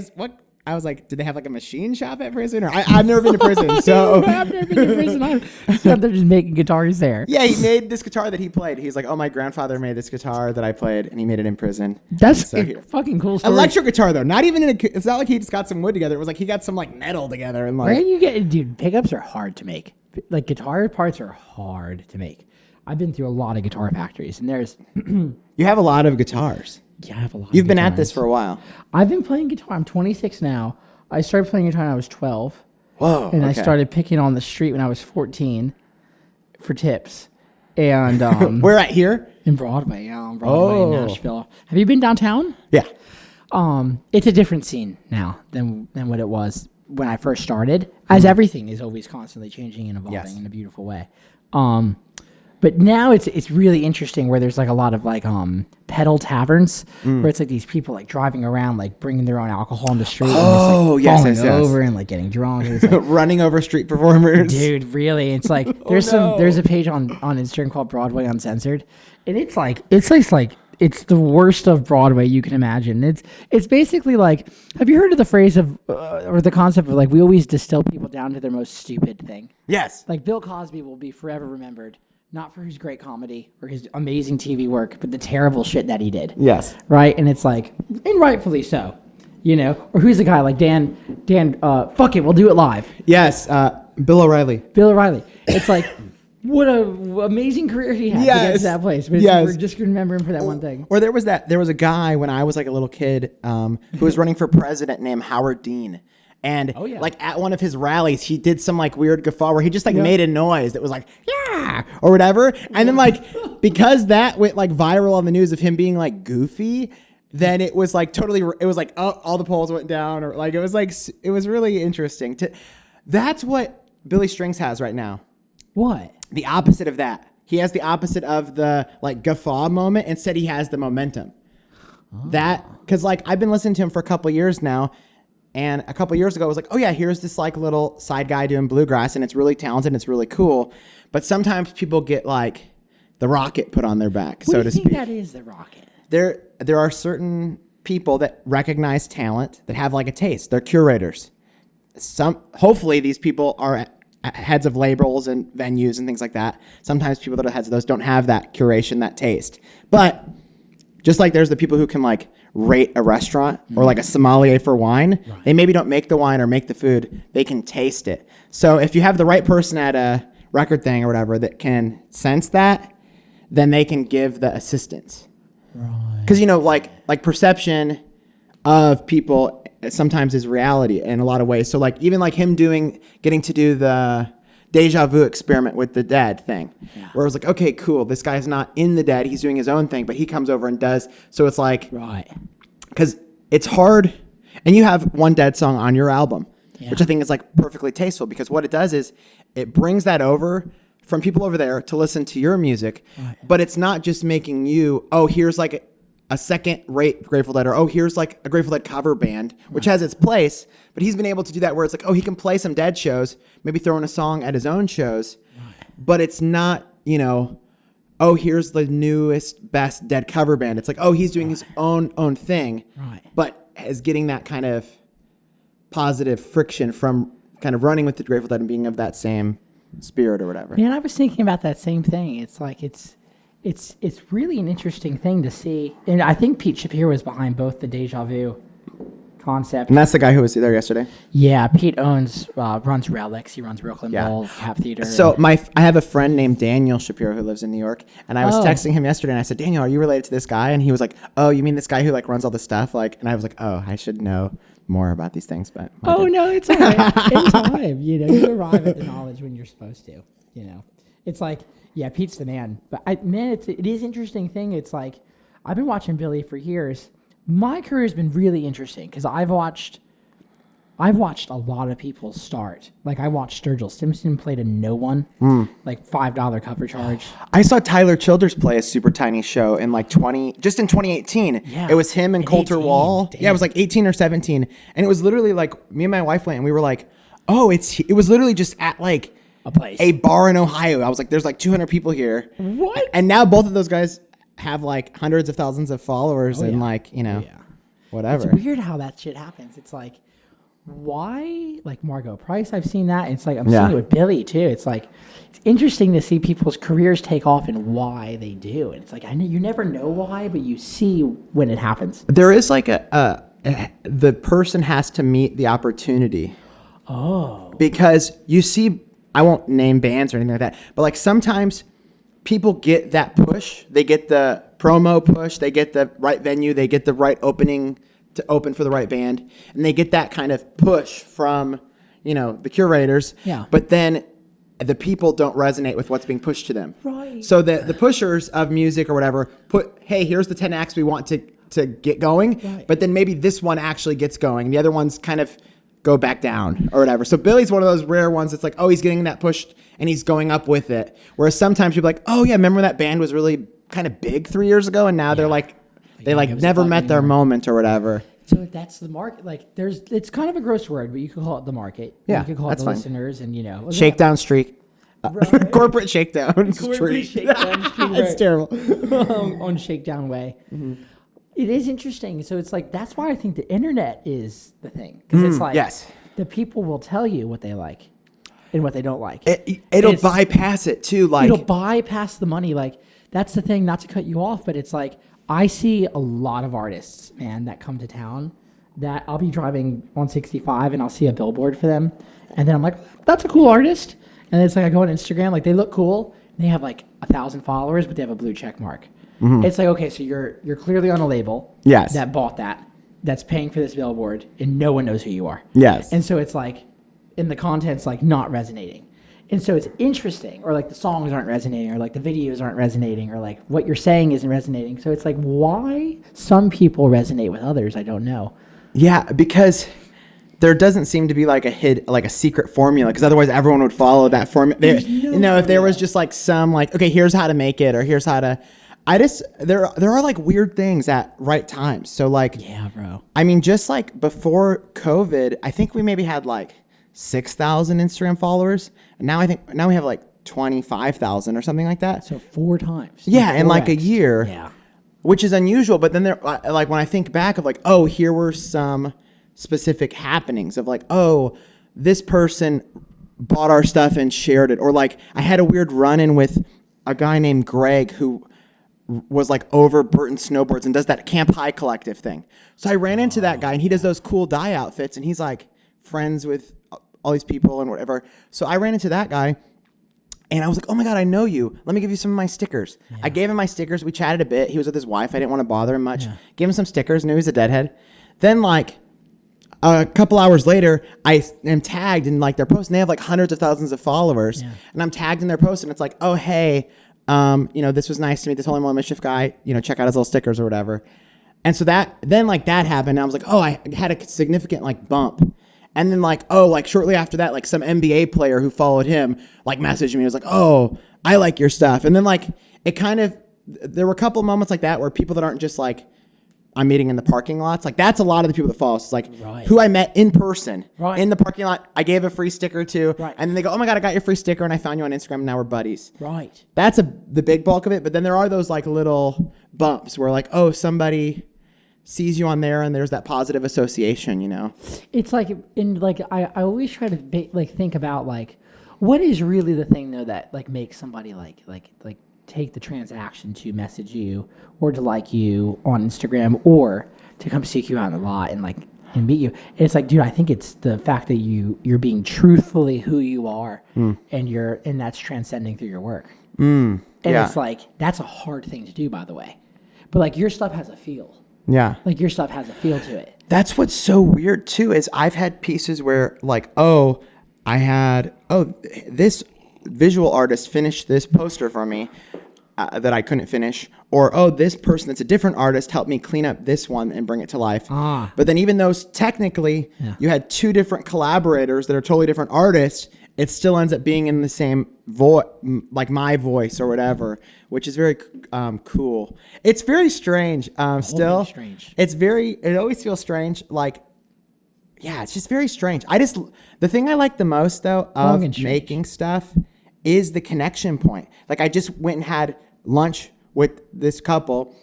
I was like, did they have like a machine shop at prison? Or I've never been to prison, so I've never been to prison. So they're just making guitars there. yeah, he made this guitar that he played. He's like, oh, my grandfather made this guitar that I played, and he made it in prison. That's So a he- fucking cool story. Electric guitar though, not even it's not like he just got some wood together. It was like he got some like metal together and Where like you get, dude? Pickups are hard to make. Like guitar parts are hard to make. I've been through a lot of guitar factories, and there's you have a lot of guitars. I have a lot. You've of been at guitars. this for a while. I've been playing guitar. I'm 26 now. I started playing guitar when I was 12. Whoa! And I okay. started picking on the street when I was 14 for tips. And Where at here? in Broadway, yeah, on Broadway in Oh. Nashville. Have you been downtown? Yeah. It's a different scene now than what it was when I first started. As everything is always constantly changing and evolving Yes. in a beautiful way. But now it's really interesting where there's like a lot of like pedal taverns where it's like these people like driving around like bringing their own alcohol on the street Oh, and yes, just, like, yes, falling yes. over and like getting drunk. And it's like, Running over street performers. dude, really, it's like there's a page on Instagram called Broadway Uncensored, and it's the worst of Broadway you can imagine. It's basically like, have you heard of the phrase of or the concept of like we always distill people down to their most stupid thing? Yes. Like Bill Cosby will be forever remembered, not for his great comedy or his amazing TV work, but the terrible shit that he did. Yes. Right? And it's like, and rightfully so, you know? Or who's the guy like Dan, fuck it, we'll do it live. Yes. Bill O'Reilly. Bill O'Reilly. It's like, what a amazing career he had to get to that place. But Yes. we're just going to remember him for that one thing. Or there was a guy when I was like a little kid who was running for president named Howard Dean. And like at one of his rallies, he did some like weird guffaw where he just like made a noise that was like, yeah, or whatever. And then like, because that went like viral on the news of him being like goofy, then it was like totally, it was like, oh, all the polls went down, or like, it was like, it was really interesting. That's what Billy Strings has right now. What? The opposite of that. He has the opposite of the like guffaw moment. Instead, he has the momentum. Because like I've been listening to him for a couple years now, and a couple years ago I was like, oh yeah, here's this like little side guy doing bluegrass, and it's really talented and it's really cool. But sometimes people get like the rocket put on their back, so to speak. What do you think that is, the rocket? There are certain people that recognize talent that have like a taste. They're curators. Hopefully these people are heads of labels and venues and things like that. Sometimes people that are heads of those don't have that curation, that taste. But just like there's the people who can like rate a restaurant or like a sommelier for wine, they maybe don't make the wine or make the food. They can taste it. So if you have the right person at a record thing or whatever that can sense that, then they can give the assistance. Because, like perception of people sometimes is reality in a lot of ways. So like even like him getting to do the deja vu experiment with the dead thing, where it was like, okay, cool, this guy's not in the dead, he's doing his own thing, but he comes over and does. So it's like, because it's hard, and you have one Dead song on your album, which I think is like perfectly tasteful, because what it does is it brings that over from people over there to listen to your music, but it's not just making you, oh, here's like a second-rate Grateful Dead, or oh, here's like a Grateful Dead cover band, which has its place, but he's been able to do that where it's like, oh, he can play some Dead shows, maybe throw in a song at his own shows, but it's not, oh, here's the newest, best Dead cover band. It's like, oh, he's doing his own thing, but is getting that kind of positive friction from kind of running with the Grateful Dead and being of that same spirit or whatever. Man, I was thinking about that same thing. It's like it's really an interesting thing to see, and I think Pete Shapiro was behind both the Deja Vu concept. And that's the guy who was there yesterday. Yeah, Pete runs Relics. He runs Brooklyn Bowl, Cap Theater. So I have a friend named Daniel Shapiro who lives in New York, and I was texting him yesterday, and I said, Daniel, are you related to this guy? And he was like, oh, you mean this guy who like runs all this stuff? Like, and I was like, oh, I should know more about these things, but no, it's all right. In time, you arrive at the knowledge when you're supposed to. It's like, yeah, Pete's the man. But it is interesting thing. It's like I've been watching Billy for years. My career has been really interesting because I've watched a lot of people start. Like I watched Sturgill Simpson play to no one, like $5 cover charge. I saw Tyler Childers play a super tiny show in like 2018. Yeah. It was him and Coulter 18. Wall. Damn. Yeah, it was like 18 or 17, and it was literally like me and my wife went, and we were like, oh, it was literally just at like A place. a bar in Ohio. I was like, there's like 200 people here. What? And now both of those guys have like hundreds of thousands of followers and like, whatever. It's weird how that shit happens. It's like, why? Like Margot Price, I've seen that. It's like, I'm seeing it with Billy too. It's like, it's interesting to see people's careers take off and why they do. And it's like, you never know why, but you see when it happens. There is like the person has to meet the opportunity. Oh. Because you see, I won't name bands or anything like that, but like sometimes people get that push. They get the promo push. They get the right venue. They get the right opening to open for the right band. And they get that kind of push from, the curators. Yeah. But then the people don't resonate with what's being pushed to them. Right. So the pushers of music or whatever hey, here's the 10 acts we want to get going. Right. But then maybe this one actually gets going. The other ones kind of go back down or whatever. So Billy's one of those rare ones that's like, oh, he's getting that pushed and he's going up with it. Whereas sometimes people are like, oh yeah, remember that band was really kind of big 3 years ago, and now they're like, they like never met their moment or whatever. So that's the market. Like it's kind of a gross word, but you could call it the market. Yeah, you could call it that's the fine. listeners, and Shakedown streak. Right. Corporate shakedown streak. Shakedown streak, It's right. terrible. On Shakedown Way. Mm-hmm. It is interesting. So it's like, that's why I think the internet is the thing. Because it's like, the people will tell you what they like and what they don't like. It'll bypass it too. Like it'll bypass the money. Like that's the thing, not to cut you off, but it's like, I see a lot of artists, man, that come to town that I'll be driving on 65 and I'll see a billboard for them. And then I'm like, that's a cool artist. And it's like, I go on Instagram, like they look cool. And they have like 1,000 followers, but they have a blue check mark. Mm-hmm. It's like, okay, so you're clearly on a label that bought that's paying for this billboard, and no one knows who you are. Yes. And so it's like, and the content's like not resonating. And so it's interesting, or like the songs aren't resonating, or like the videos aren't resonating, or like what you're saying isn't resonating. So it's like why some people resonate with others, I don't know. Yeah, because there doesn't seem to be like a secret formula, because otherwise everyone would follow that formula. If there was just like some like, okay, here's how to make it, or here's how to. There are like weird things at right times. So like, Yeah, bro. I mean, just like before COVID, I think we maybe had like 6,000 Instagram followers. And now we have like 25,000 or something like that. So 4 times. Yeah, in like a 4x. year. Yeah. Which is unusual. But then like when I think back of like, oh, here were some specific happenings of like, oh, this person bought our stuff and shared it. Or like I had a weird run-in with a guy named Greg who was like over Burton Snowboards and does that Camp High Collective thing. So I ran into that guy, and he does those cool dye outfits, and he's like friends with all these people and whatever. So I ran into that guy, and I was like, oh my God, I know you. Let me give you some of my stickers. Yeah. I gave him my stickers. We chatted a bit. He was with his wife. I didn't want to bother him much. Yeah. Gave him some stickers. Knew he was a deadhead. Then like a couple hours later, I am tagged in like their post, and they have like hundreds of thousands of followers. Yeah. And I'm tagged in their post, and it's like, oh, hey, this was nice to meet this Holy Moly Mischief guy, check out his little stickers or whatever. And so that happened. And I was like, oh, I had a significant like bump. And then like, oh, like shortly after that, like some NBA player who followed him, like messaged me. It was like, oh, I like your stuff. And then like, there were a couple of moments like that where people that aren't just like, I'm meeting in the parking lots. Like that's a lot of the people that follow us. It's like who I met in person in the parking lot. I gave a free sticker to, and then they go, "Oh my God, I got your free sticker, and I found you on Instagram, and now we're buddies." Right. That's the big bulk of it. But then there are those like little bumps where like, oh, somebody sees you on there, and there's that positive association. It's like I always try to think about like what is really the thing though that like makes somebody like take the transaction to message you or to like you on Instagram or to come seek you out in the lot and meet you. And it's like, dude, I think it's the fact that you're being truthfully who you are and that's transcending through your work. And it's like, that's a hard thing to do, by the way. But like your stuff has a feel. Yeah. Like your stuff has a feel to it. That's what's so weird too, is I've had pieces where like, this visual artist finished this poster for me that I couldn't finish, or this person that's a different artist helped me clean up this one and bring it to life. But then even though technically you had 2 different collaborators that are totally different artists, it still ends up being in the same voice, like my voice or whatever, which is very cool. It's very strange. Still, strange. It always feels strange. Like, yeah, it's just very strange. The thing I like the most though of making stuff is the connection point. Like I just went and had lunch with this couple.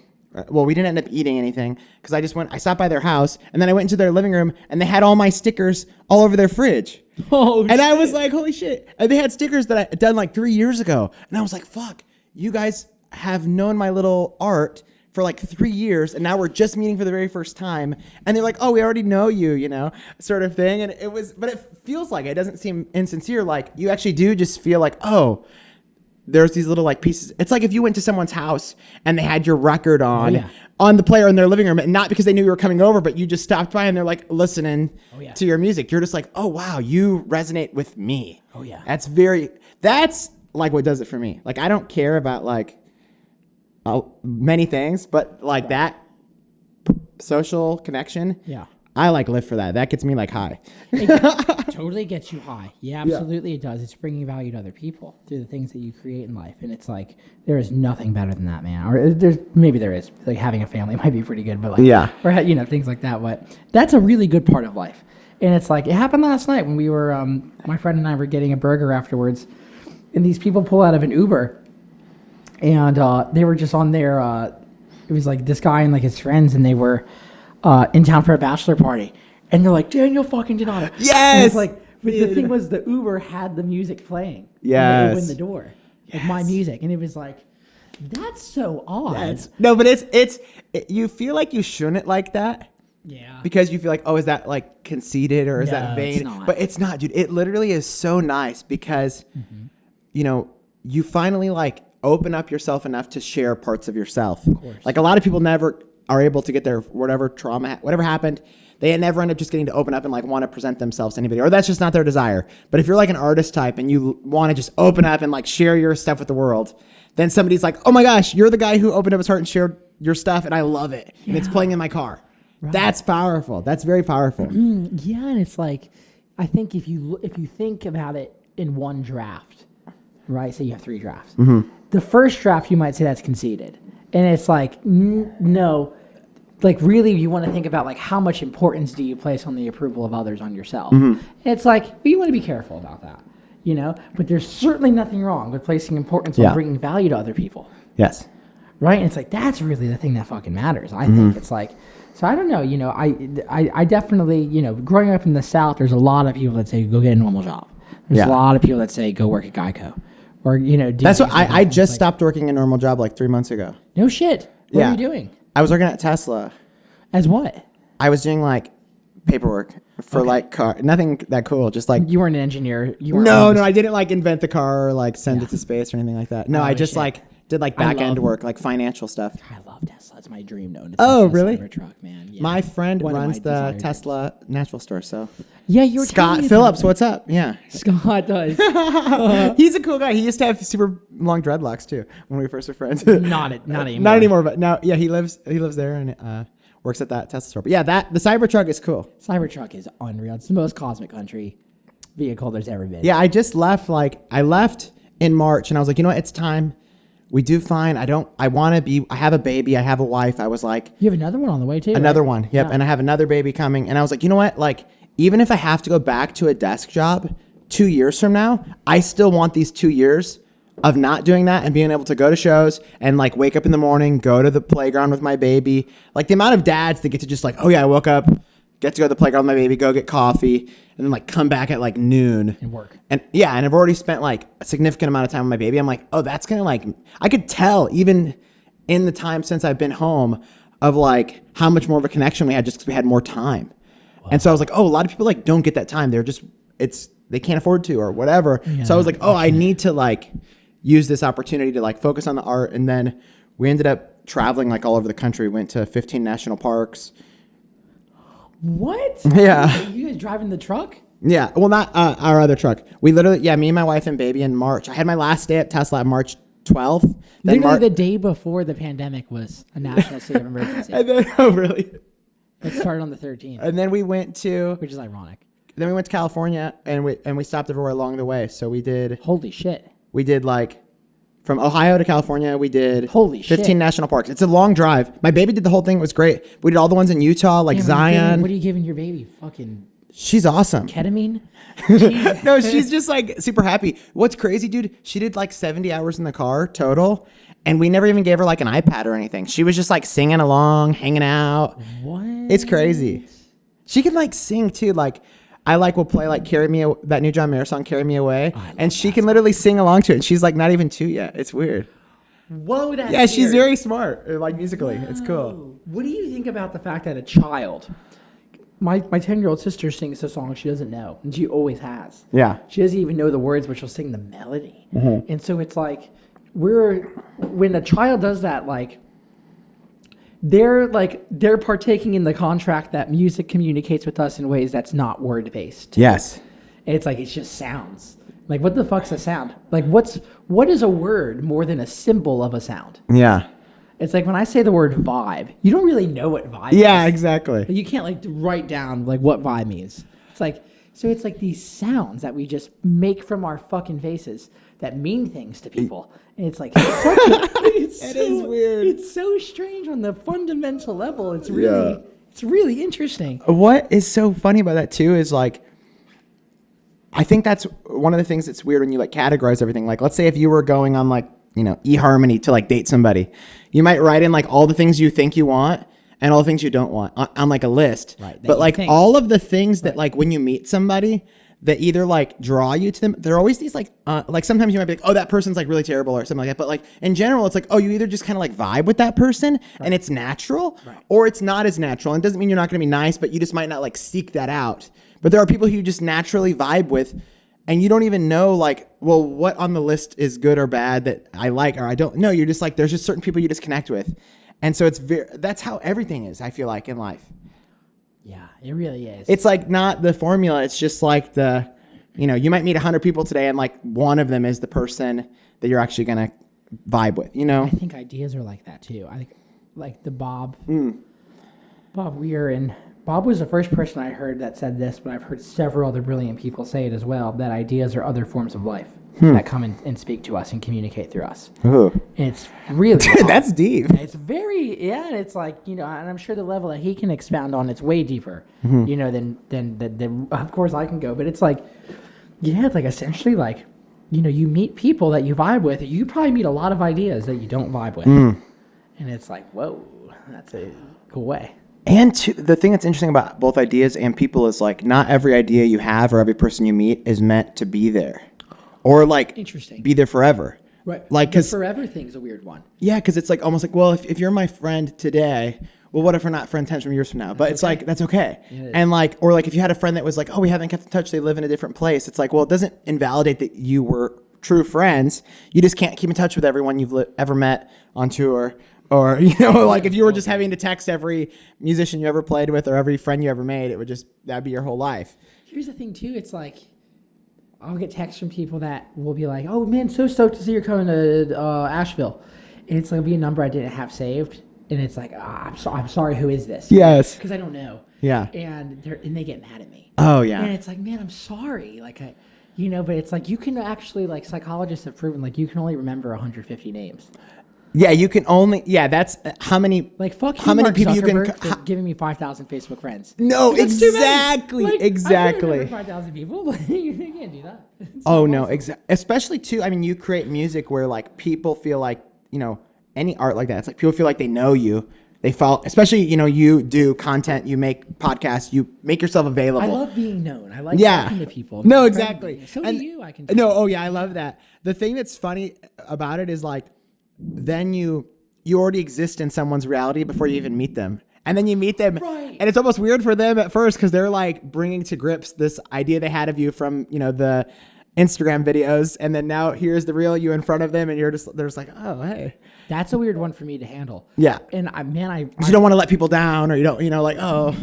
Well, we didn't end up eating anything because I stopped by their house, and then I went into their living room, and they had all my stickers all over their fridge. And I was like, holy shit. And they had stickers that I had done like 3 years ago. And I was like, fuck, you guys have known my little art for like 3 years, and now we're just meeting for the very first time. And they're like, oh, we already know you, sort of thing. And but it feels like it doesn't seem insincere. Like you actually do just feel like, oh, there's these little like pieces. It's like if you went to someone's house and they had your record on the player in their living room, and not because they knew you were coming over, but you just stopped by and they're like listening to your music. You're just like, oh wow, you resonate with me. Oh yeah. That's like what does it for me. Like I don't care about like many things, but like that social connection. Yeah. I like live for that. That gets me like high. It totally gets you high. Yeah, absolutely it does. It's bringing value to other people through the things that you create in life. And it's like, there is nothing better than that, man. Or maybe there is. Like having a family might be pretty good, but like, or things like that. But that's a really good part of life. And it's like, it happened last night when we were, my friend and I were getting a burger afterwards, and these people pull out of an Uber, and they were just on their, it was like this guy and like his friends, and they were in town for a bachelor party, and they're like, Daniel fucking Donato. Yes. And it's like, but the thing was, the Uber had the music playing. Yes. When they opened the door, like my music, and it was like, that's so odd. But you feel like you shouldn't like that. Yeah. Because you feel like, oh, is that like conceited or is that vain? It's not. But it's not, dude. It literally is so nice because, you finally like open up yourself enough to share parts of yourself. Of course. Like a lot of people never are able to get their whatever trauma, whatever happened. they never end up just getting to open up and like want to present themselves to anybody, or that's just not their desire. But if you're like an artist type and you want to just open up and like share your stuff with the world, then somebody's like, oh my gosh, you're the guy who opened up his heart and shared your stuff, and I love it, and it's playing in my car. Right. That's powerful. That's very powerful. Yeah, and it's like, I think if you think about it in one draft, right? Say you have 3 drafts. The first draft, you might say that's conceded, and it's like, no, like really, you want to think about like how much importance do you place on the approval of others on yourself? And it's like, well, you want to be careful about that, you know. But there's certainly nothing wrong with placing importance on bringing value to other people. Yes. Right, and it's like that's really the thing that fucking matters. I think it's like, so I don't know, you know, I definitely, you know, growing up in the South, there's a lot of people that say go get a normal job. There's a lot of people that say go work at Geico, or you know, that's what I just stopped working a normal job like 3 months ago. No shit. What are you doing? I was working at Tesla. As what? I was doing like paperwork for like car, nothing that cool. Just like You weren't an engineer. You weren't no, I didn't like invent the car or like send it to space or anything like that. No, I just shit. like did like back end work, like financial stuff. I love Tesla. It's my dream to own a Oh, Tesla really? Cybertruck, man. Yeah. My friend One of runs my the desired Tesla natural store, so Yeah, you were telling Scott me Phillips, about what's up? Yeah, that. Scott does. he's a cool guy. He used to have super long dreadlocks too when we first were friends. Not anymore. Not anymore, but now, yeah, he lives there and works at that Tesla store. But yeah, the Cybertruck is cool. Cybertruck is unreal. It's the most cosmic country vehicle there's ever been. Yeah, I just left. I left in March, and I was like, you know what? It's time. We do fine. I have a baby. I have a wife. I was like, You have another one on the way too. another right? one. Yep. Yeah. And I have another baby coming. And I was like, you know what? Like, even if I have to go back to a desk job 2 years from now, I still want these 2 years of not doing that and being able to go to shows and like wake up in the morning, go to the playground with my baby. Like the amount of dads that get to just like, oh yeah, I woke up, get to go to the playground with my baby, go get coffee, and then like come back at like noon And work. And yeah, and I've already spent like a significant amount of time with my baby. I'm like, oh, that's gonna like, I could tell even in the time since I've been home of like how much more of a connection we had just because we had more time. Wow. And so I was like, oh, a lot of people like don't get that time. They're just, they can't afford to or whatever. Yeah, so I was like, oh, I need to like use this opportunity to like focus on the art. And then we ended up traveling like all over the country, went to 15 national parks. What? Yeah. You guys driving the truck? Yeah. Well, not our other truck. We literally, me and my wife and baby in March. I had my last day at Tesla on March 12th. Then Literally the day before the pandemic was a national state of emergency. And then, oh, really? It started on the 13th. And then we went to, which is ironic. Then we went to California and we stopped everywhere along the way. So we did. Holy shit. We did like from Ohio to California. We did 15 shit. national parks. It's a long drive. My baby did the whole thing. It was great. We did all the ones in Utah, like Zion. What are you giving your baby? Fucking. She's awesome. Ketamine? No, she's just like super happy. What's crazy, dude? She did like 70 hours in the car total. And we never even gave her like an iPad or anything. She was just like singing along, hanging out. What? It's crazy. She can like sing too. Like I like will play like that new John Mayer song, Carry Me Away. And she can literally sing along to it. And she's like not even 2 yet. It's weird. Whoa, that's Yeah, she's weird. very smart, like musically. It's cool. What do you think about the fact that a child, my 10-year-old sister sings a song she doesn't know, and she always has. Yeah. She doesn't even know the words, but she'll sing the melody. Mm-hmm. And so it's like, when a child does that, like, they're partaking in the contract that music communicates with us in ways that's not word based. Yes. And it's like, it's just sounds. Like, what the fuck's a sound? Like, what is a word more than a symbol of a sound? Yeah. It's like when I say the word vibe, you don't really know what vibe is. Yeah, exactly. Like, you can't like write down like what vibe means. It's like, so it's like these sounds that we just make from our fucking faces that mean things to people. And it's like, it is weird. It's so strange on the fundamental level. It's really interesting. What is so funny about that too is like, I think that's one of the things that's weird when you like categorize everything. Like, let's say if you were going on like, eHarmony to like date somebody, you might write in like all the things you think you want and all the things you don't want on like a list. Right. But like all of the things that like when you meet somebody that either like draw you to them, they're always these like sometimes you might be like, oh, that person's like really terrible or something like that. But like in general, it's like, oh, you either just kind of like vibe with that person and it's natural or it's not as natural. And it doesn't mean you're not going to be nice, but you just might not like seek that out. But there are people who you just naturally vibe with and you don't even know like, well, what on the list is good or bad that I like or I don't know. You're just like, there's just certain people you just connect with. And so that's how everything is, I feel like, in life. Yeah, it really is. It's like not the formula. It's just like you might meet 100 people today and like one of them is the person that you're actually going to vibe with, I think ideas are like that too. I think like the Bob Weir, and Bob was the first person I heard that said this, but I've heard several other brilliant people say it as well, that ideas are other forms of life that come and speak to us and communicate through us. Ooh. And it's really Dude, that's deep. It's very, it's like, and I'm sure the level that he can expound on, it's way deeper, than of course I can go. But it's like, it's like essentially like, you meet people that you vibe with, you probably meet a lot of ideas that you don't vibe with. And it's like, whoa, that's a cool way. And the thing that's interesting about both ideas and people is like not every idea you have or every person you meet is meant to be there or like be there forever. Right. Like, the forever thing's a weird one. Yeah, because it's like almost like, well, if you're my friend today, well, what if we're not friends 10 years from now? But it's like, that's okay. And like, or like if you had a friend that was like, oh, we haven't kept in touch, they live in a different place. It's like, well, it doesn't invalidate that you were true friends. You just can't keep in touch with everyone you've ever met on tour. Or, like if you were just having to text every musician you ever played with or every friend you ever made, that'd be your whole life. Here's the thing too. It's like, I'll get texts from people that will be like, oh man, so stoked to see you're coming to Asheville. And it's like, it'll be a number I didn't have saved. And it's like, I'm sorry, who is this? Yes. Because I don't know. Yeah. And they get mad at me. Oh, yeah. And it's like, man, I'm sorry. Like, but it's like, you can actually, like, psychologists have proven, like, you can only remember 150 names. Yeah, you can only, that's how many, like, fuck how you, many Mark people Zuckerberg, you can, for giving me 5,000 Facebook friends. No, That's too many. exactly, Like, exactly. I can't remember 5,000 people. Like, you can't do that. Oh, no, exactly. Especially, too, I mean, you create music where, like, people feel like, any art like that, it's like people feel like they know you. They follow, especially, you do content, you make podcasts, you make yourself available. I love being known. I like talking to people. No, exactly. So do you. I can. No, oh, yeah, I love that. The thing that's funny about it is, like, then you already exist in someone's reality before you even meet them. And then you meet them, right. And it's almost weird for them at first because they're like bringing to grips this idea they had of you from, the Instagram videos. And then now here's the real you in front of them. And they're just like, oh, hey. That's a weird one for me to handle. Yeah. And you don't want to let people down or you don't, like, oh.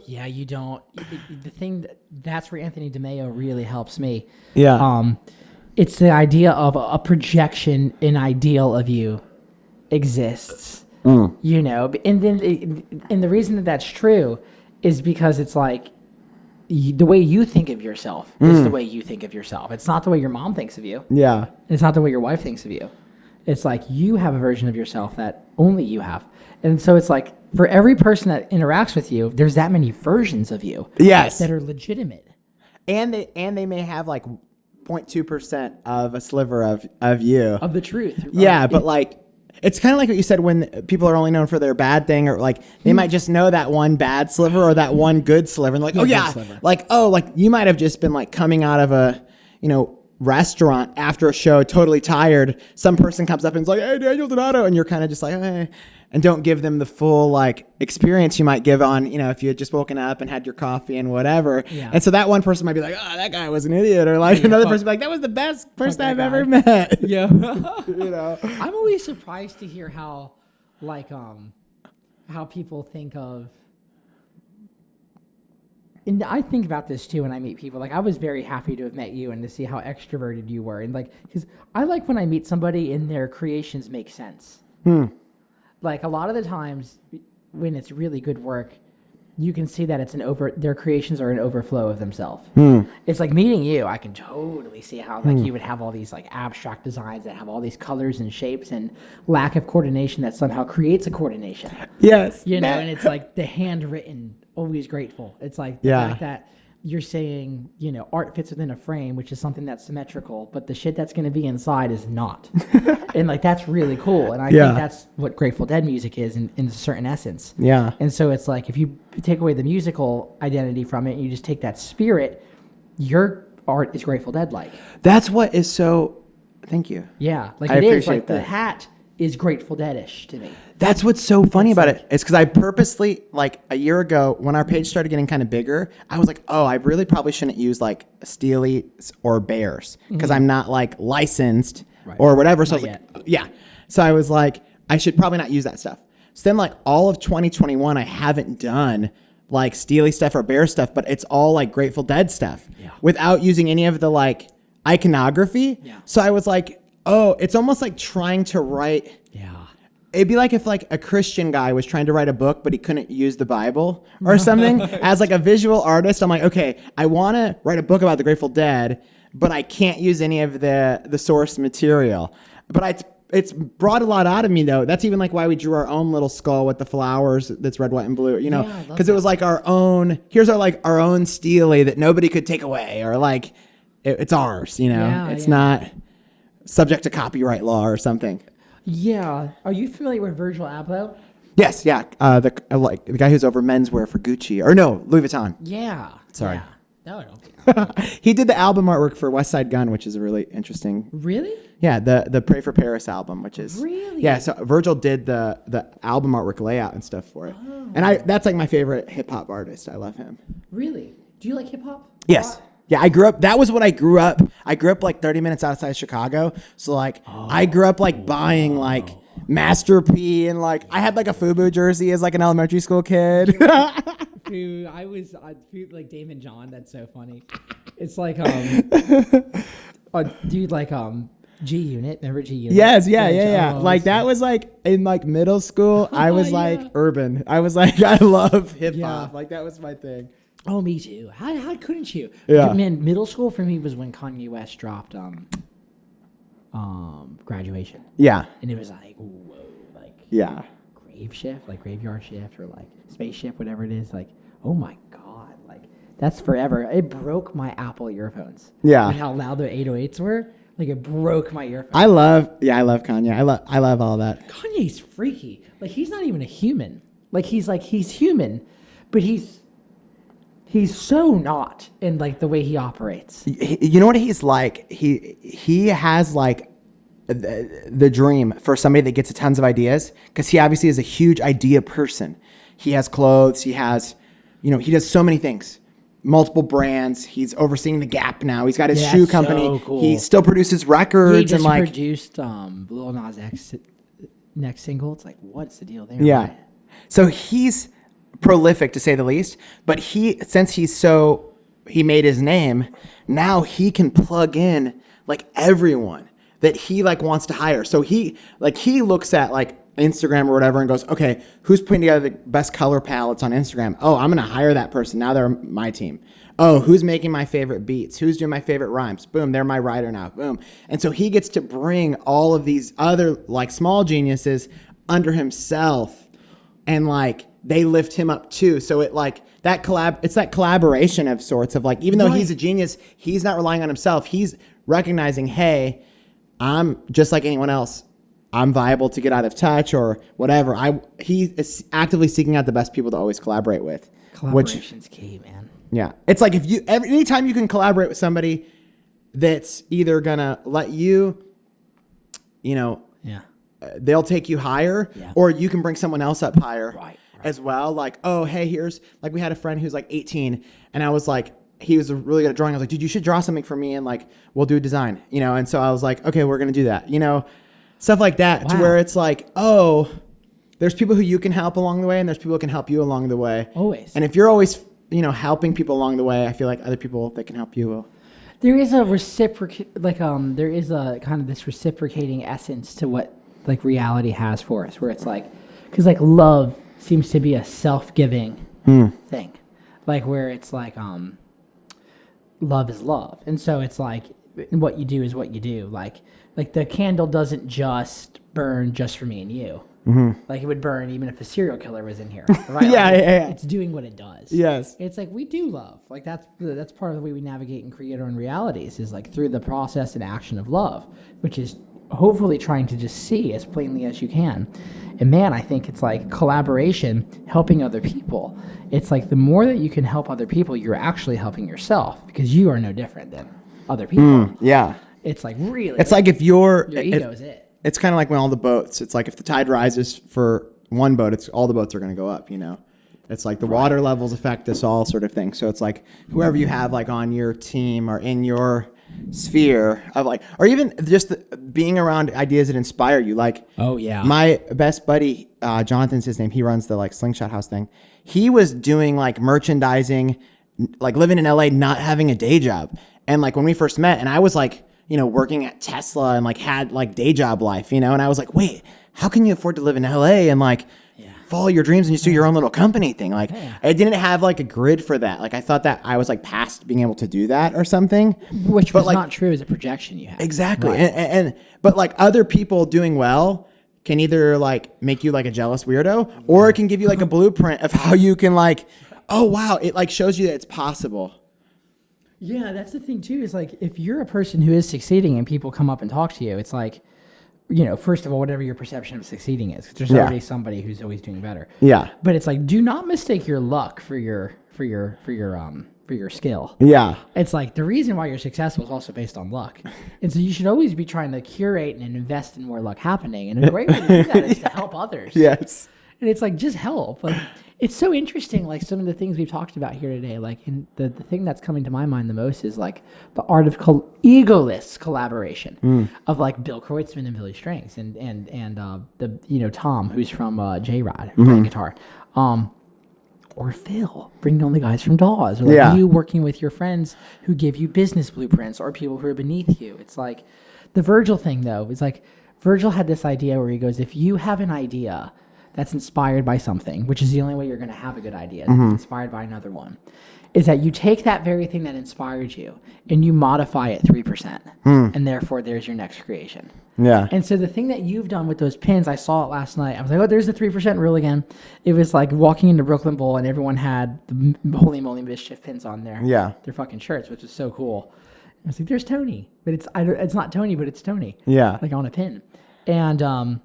Yeah, you don't. The thing that's where Anthony DeMeo really helps me. Yeah. It's the idea of a projection, an ideal of you exists, and then and the reason that that's true is because it's like the way you think of yourself is the way you think of yourself. It's not the way your mom thinks of you. Yeah. It's not the way your wife thinks of you. It's like you have a version of yourself that only you have. And so it's like for every person that interacts with you, there's that many versions of you. Yes. That are legitimate. And they may have like 0.2% of a sliver of you. Of the truth. Yeah, but like it's kind of like what you said when people are only known for their bad thing or like they might just know that one bad sliver or that one good sliver and like, like you might have just been like coming out of a, restaurant after a show totally tired. Some person comes up and is like, hey, Daniel Donato, and you're kind of just like, hey, and don't give them the full like experience you might give on, if you had just woken up and had your coffee and whatever. Yeah. And so that one person might be like, oh, that guy was an idiot, or like another person be like, that was the best person I've ever met. Yeah. I'm always surprised to hear how like how people think of. And I think about this too when I meet people. Like I was very happy to have met you and to see how extroverted you were, and like because I like when I meet somebody and their creations make sense. Like a lot of the times when it's really good work, you can see that their creations are an overflow of themselves. It's like meeting you. I can totally see how like you would have all these like abstract designs that have all these colors and shapes and lack of coordination that somehow creates a coordination. Yes. And it's like the handwritten, always grateful. It's like the fact that you're saying, art fits within a frame, which is something that's symmetrical, but the shit that's going to be inside is not. And like, that's really cool. And I think that's what Grateful Dead music is in a certain essence. Yeah. And so it's like, if you take away the musical identity from it, and you just take that spirit, your art is Grateful Dead-like. That's what is so, thank you. Yeah. Like I it is appreciate like that. the hat is Grateful Dead-ish to me. That's what's so funny about it. It's because I purposely, like a year ago, when our page started getting kind of bigger, I was like, oh, I really probably shouldn't use like Steely or Bears because I'm not like licensed or whatever. So I was like, yeah. So I was like, I should probably not use that stuff. So then like all of 2021, I haven't done like Steely stuff or Bear stuff, but it's all like Grateful Dead stuff without using any of the like iconography. Yeah. So I was like, oh, it's almost like trying to write. Yeah. It'd be like if like a Christian guy was trying to write a book, but he couldn't use the Bible or something. As like a visual artist, I'm like, okay, I want to write a book about the Grateful Dead, but I can't use any of the source material. But it's brought a lot out of me though. That's even like why we drew our own little skull with the flowers that's red, white, and blue, you know, because it was like our own, here's our own Steely that nobody could take away, or like it's ours, you know, it's not subject to copyright law or something. Yeah. Are you familiar with Virgil Abloh? Yes. Yeah. The guy who's over menswear for Gucci, or no, Louis Vuitton. Yeah. Sorry. Yeah. No, no. He did the album artwork for West Side Gun, which is a really interesting. Really? Yeah, the Pray for Paris album, which is really So Virgil did the album artwork layout and stuff for it, and that's like my favorite hip hop artist. I love him. Really? Do you like hip hop? Yes. Yeah, I grew up. That was what I grew up. I grew up like 30 minutes outside Chicago, so like I grew up like buying like Master P, and like I had like a FUBU jersey as like an elementary school kid. Dude, I like Dave and John. That's so funny. It's like dude, like G Unit. Remember G Unit? Yes, yeah. Like that was like in like middle school. I was like urban. I was like I love hip hop. Like that was my thing. Oh, me too. How couldn't you? Yeah. Man, middle school for me was when Kanye West dropped Graduation. Yeah. And it was like, whoa, like graveyard shift, or like spaceship, whatever it is. Like, oh my God, like that's forever. It broke my Apple earphones. Yeah. And how loud the 808s were. Like it broke my earphones. I love Kanye. I love all that. Kanye's freaky. Like he's not even a human. Like he's human, but he's so not in like the way he operates. You know what he's like? He has like the dream for somebody that gets tons of ideas, because he obviously is a huge idea person. He has clothes. He has, he does so many things, multiple brands. He's overseeing the Gap now. He's got his shoe company. So cool. He still produces records. He just and like produced Lil Nas X next single. It's like, what's the deal there? Yeah. So he's prolific to say the least, but since he made his name, now he can plug in like everyone that he like wants to hire. So he looks at like Instagram or whatever and goes, okay, who's putting together the best color palettes on Instagram? Oh, I'm going to hire that person. Now they're my team. Oh, who's making my favorite beats? Who's doing my favorite rhymes? Boom, they're my writer now. Boom. And so he gets to bring all of these other like small geniuses under himself, and like they lift him up too. So it's that collaboration of sorts of like, even though he's a genius, he's not relying on himself. He's recognizing, hey, I'm just like anyone else. I'm viable to get out of touch or whatever. He is actively seeking out the best people to always collaborate with. Collaboration's key, man. Yeah. It's like anytime you can collaborate with somebody that's either gonna let you, they'll take you higher, or you can bring someone else up higher as well. Like, oh, hey, we had a friend who's like 18, and I was like, he was really good at drawing. I was like, dude, you should draw something for me, and like, we'll do a design, And so I was like, okay, we're going to do that, stuff like that, to where it's like, oh, there's people who you can help along the way, and there's people who can help you along the way. Always. And if you're always, helping people along the way, I feel like other people that can help you will. There is a there is a kind of this reciprocating essence to what like reality has for us, where it's like, because like love seems to be a self-giving thing, like where it's like love is love, and so it's like what you do is what you do. Like the candle doesn't just burn just for me and you. Like it would burn even if a serial killer was in here, right? It's doing what it does. Yes. It's like we do love. Like that's part of the way we navigate and create our own realities, is like through the process and action of love, which is hopefully trying to just see as plainly as you can. And man, I think it's like collaboration, helping other people. It's like the more that you can help other people, you're actually helping yourself, because you are no different than other people. Yeah. It's like really. It's like if your ego is it. It's kind of like when all the boats, it's like if the tide rises for one boat, all the boats are going to go up, It's like the water levels affect us all, sort of thing. So it's like whoever you have like on your team or in your sphere of like, or even just being around ideas that inspire you. Like, Oh, yeah. my best buddy, Jonathan's his name. He runs the like Slingshot House thing. He was doing like merchandising, like living in LA, not having a day job. And like when we first met, and I was like, you know, working at Tesla and like had like day job life, you know, and I was like, wait, how can you afford to live in LA and like follow your dreams and just do your own little company thing? Like, I didn't have like a grid for that. Like, I thought that I was like past being able to do that or something. Which was like, not true as a projection you had. Exactly. Right. And but like other people doing well can either like make you like a jealous weirdo, or it can give you like a blueprint of how you can like, oh wow, it like shows you that it's possible. Yeah, that's the thing too, is like if you're a person who is succeeding and people come up and talk to you, it's like, you know, first of all, whatever your perception of succeeding is, 'cause there's already somebody who's always doing better. Yeah. But it's like, do not mistake your luck for your skill. Yeah. It's like the reason why you're successful is also based on luck. And so you should always be trying to curate and invest in more luck happening. And a great way to do that is to help others. Yes. And it's like, just help. Like, it's so interesting, like some of the things we've talked about here today. Like, in the thing that's coming to my mind the most is like the art of egoless collaboration of like Bill Kreutzmann and Billy Strings and the, you know, Tom, who's from J-Rod playing guitar. Or Phil, bringing on the guys from Dawes, or like you working with your friends who give you business blueprints, or people who are beneath you. It's like the Virgil thing, though. It's like Virgil had this idea where he goes, if you have an idea that's inspired by something, which is the only way you're going to have a good idea, it's inspired by another one, is that you take that very thing that inspired you and you modify it 3%. And therefore, there's your next creation. Yeah. And so the thing that you've done with those pins, I saw it last night. I was like, oh, there's the 3% rule again. It was like walking into Brooklyn Bowl and everyone had the Holy Moly Mischief pins on there. Yeah. Their fucking shirts, which is so cool. I was like, there's Tony. But it's not Tony, but it's Tony. Yeah. Like on a pin. And I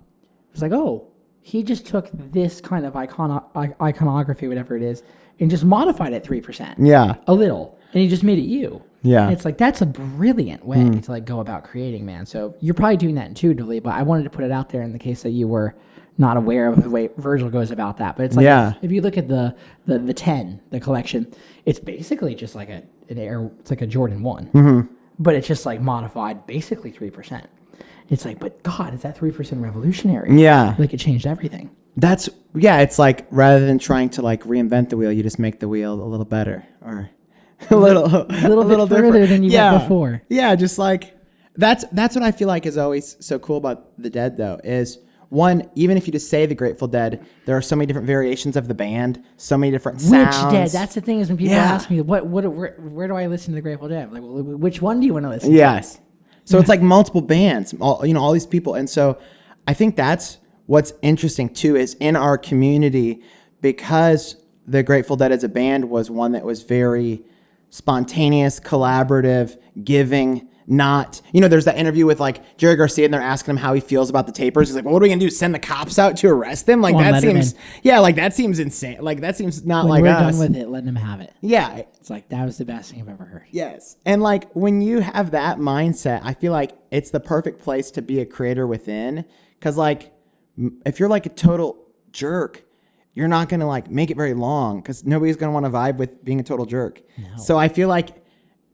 was like, oh, he just took this kind of iconography, whatever it is, and just modified it 3%. Yeah. A little. And he just made it you. Yeah. And it's like, that's a brilliant way to like go about creating, man. So you're probably doing that intuitively, but I wanted to put it out there in the case that you were not aware of the way Virgil goes about that. But it's like, if you look at the 10, the collection, it's basically just like it's like a Jordan 1, but it's just like modified basically 3%. It's like, but God, is that 3% revolutionary? Yeah. Like it changed everything. It's like rather than trying to like reinvent the wheel, you just make the wheel a little better or a little bit further than you went before. Yeah, just like that's what I feel like is always so cool about the Dead, though, is one, even if you just say the Grateful Dead, there are so many different variations of the band, so many different sounds. Which Dead? That's the thing, is when people ask me, where do I listen to the Grateful Dead? I'm like, well, which one do you want to listen to? Yes. So it's like multiple bands, all these people. And so I think that's what's interesting too, is in our community, because the Grateful Dead as a band was one that was very spontaneous, collaborative, giving, not, there's that interview with like Jerry Garcia and they're asking him how he feels about the tapers. He's like, well, what are we going to do? Send the cops out to arrest them? Like that seems, that seems insane. Like that seems not like us. When we're done with it, letting them have it. Yeah. It's like, that was the best thing I've ever heard. Yes. And like when you have that mindset, I feel like it's the perfect place to be a creator within. Cause like, if you're like a total jerk, you're not going to like make it very long because nobody's going to want to vibe with being a total jerk. No. So I feel like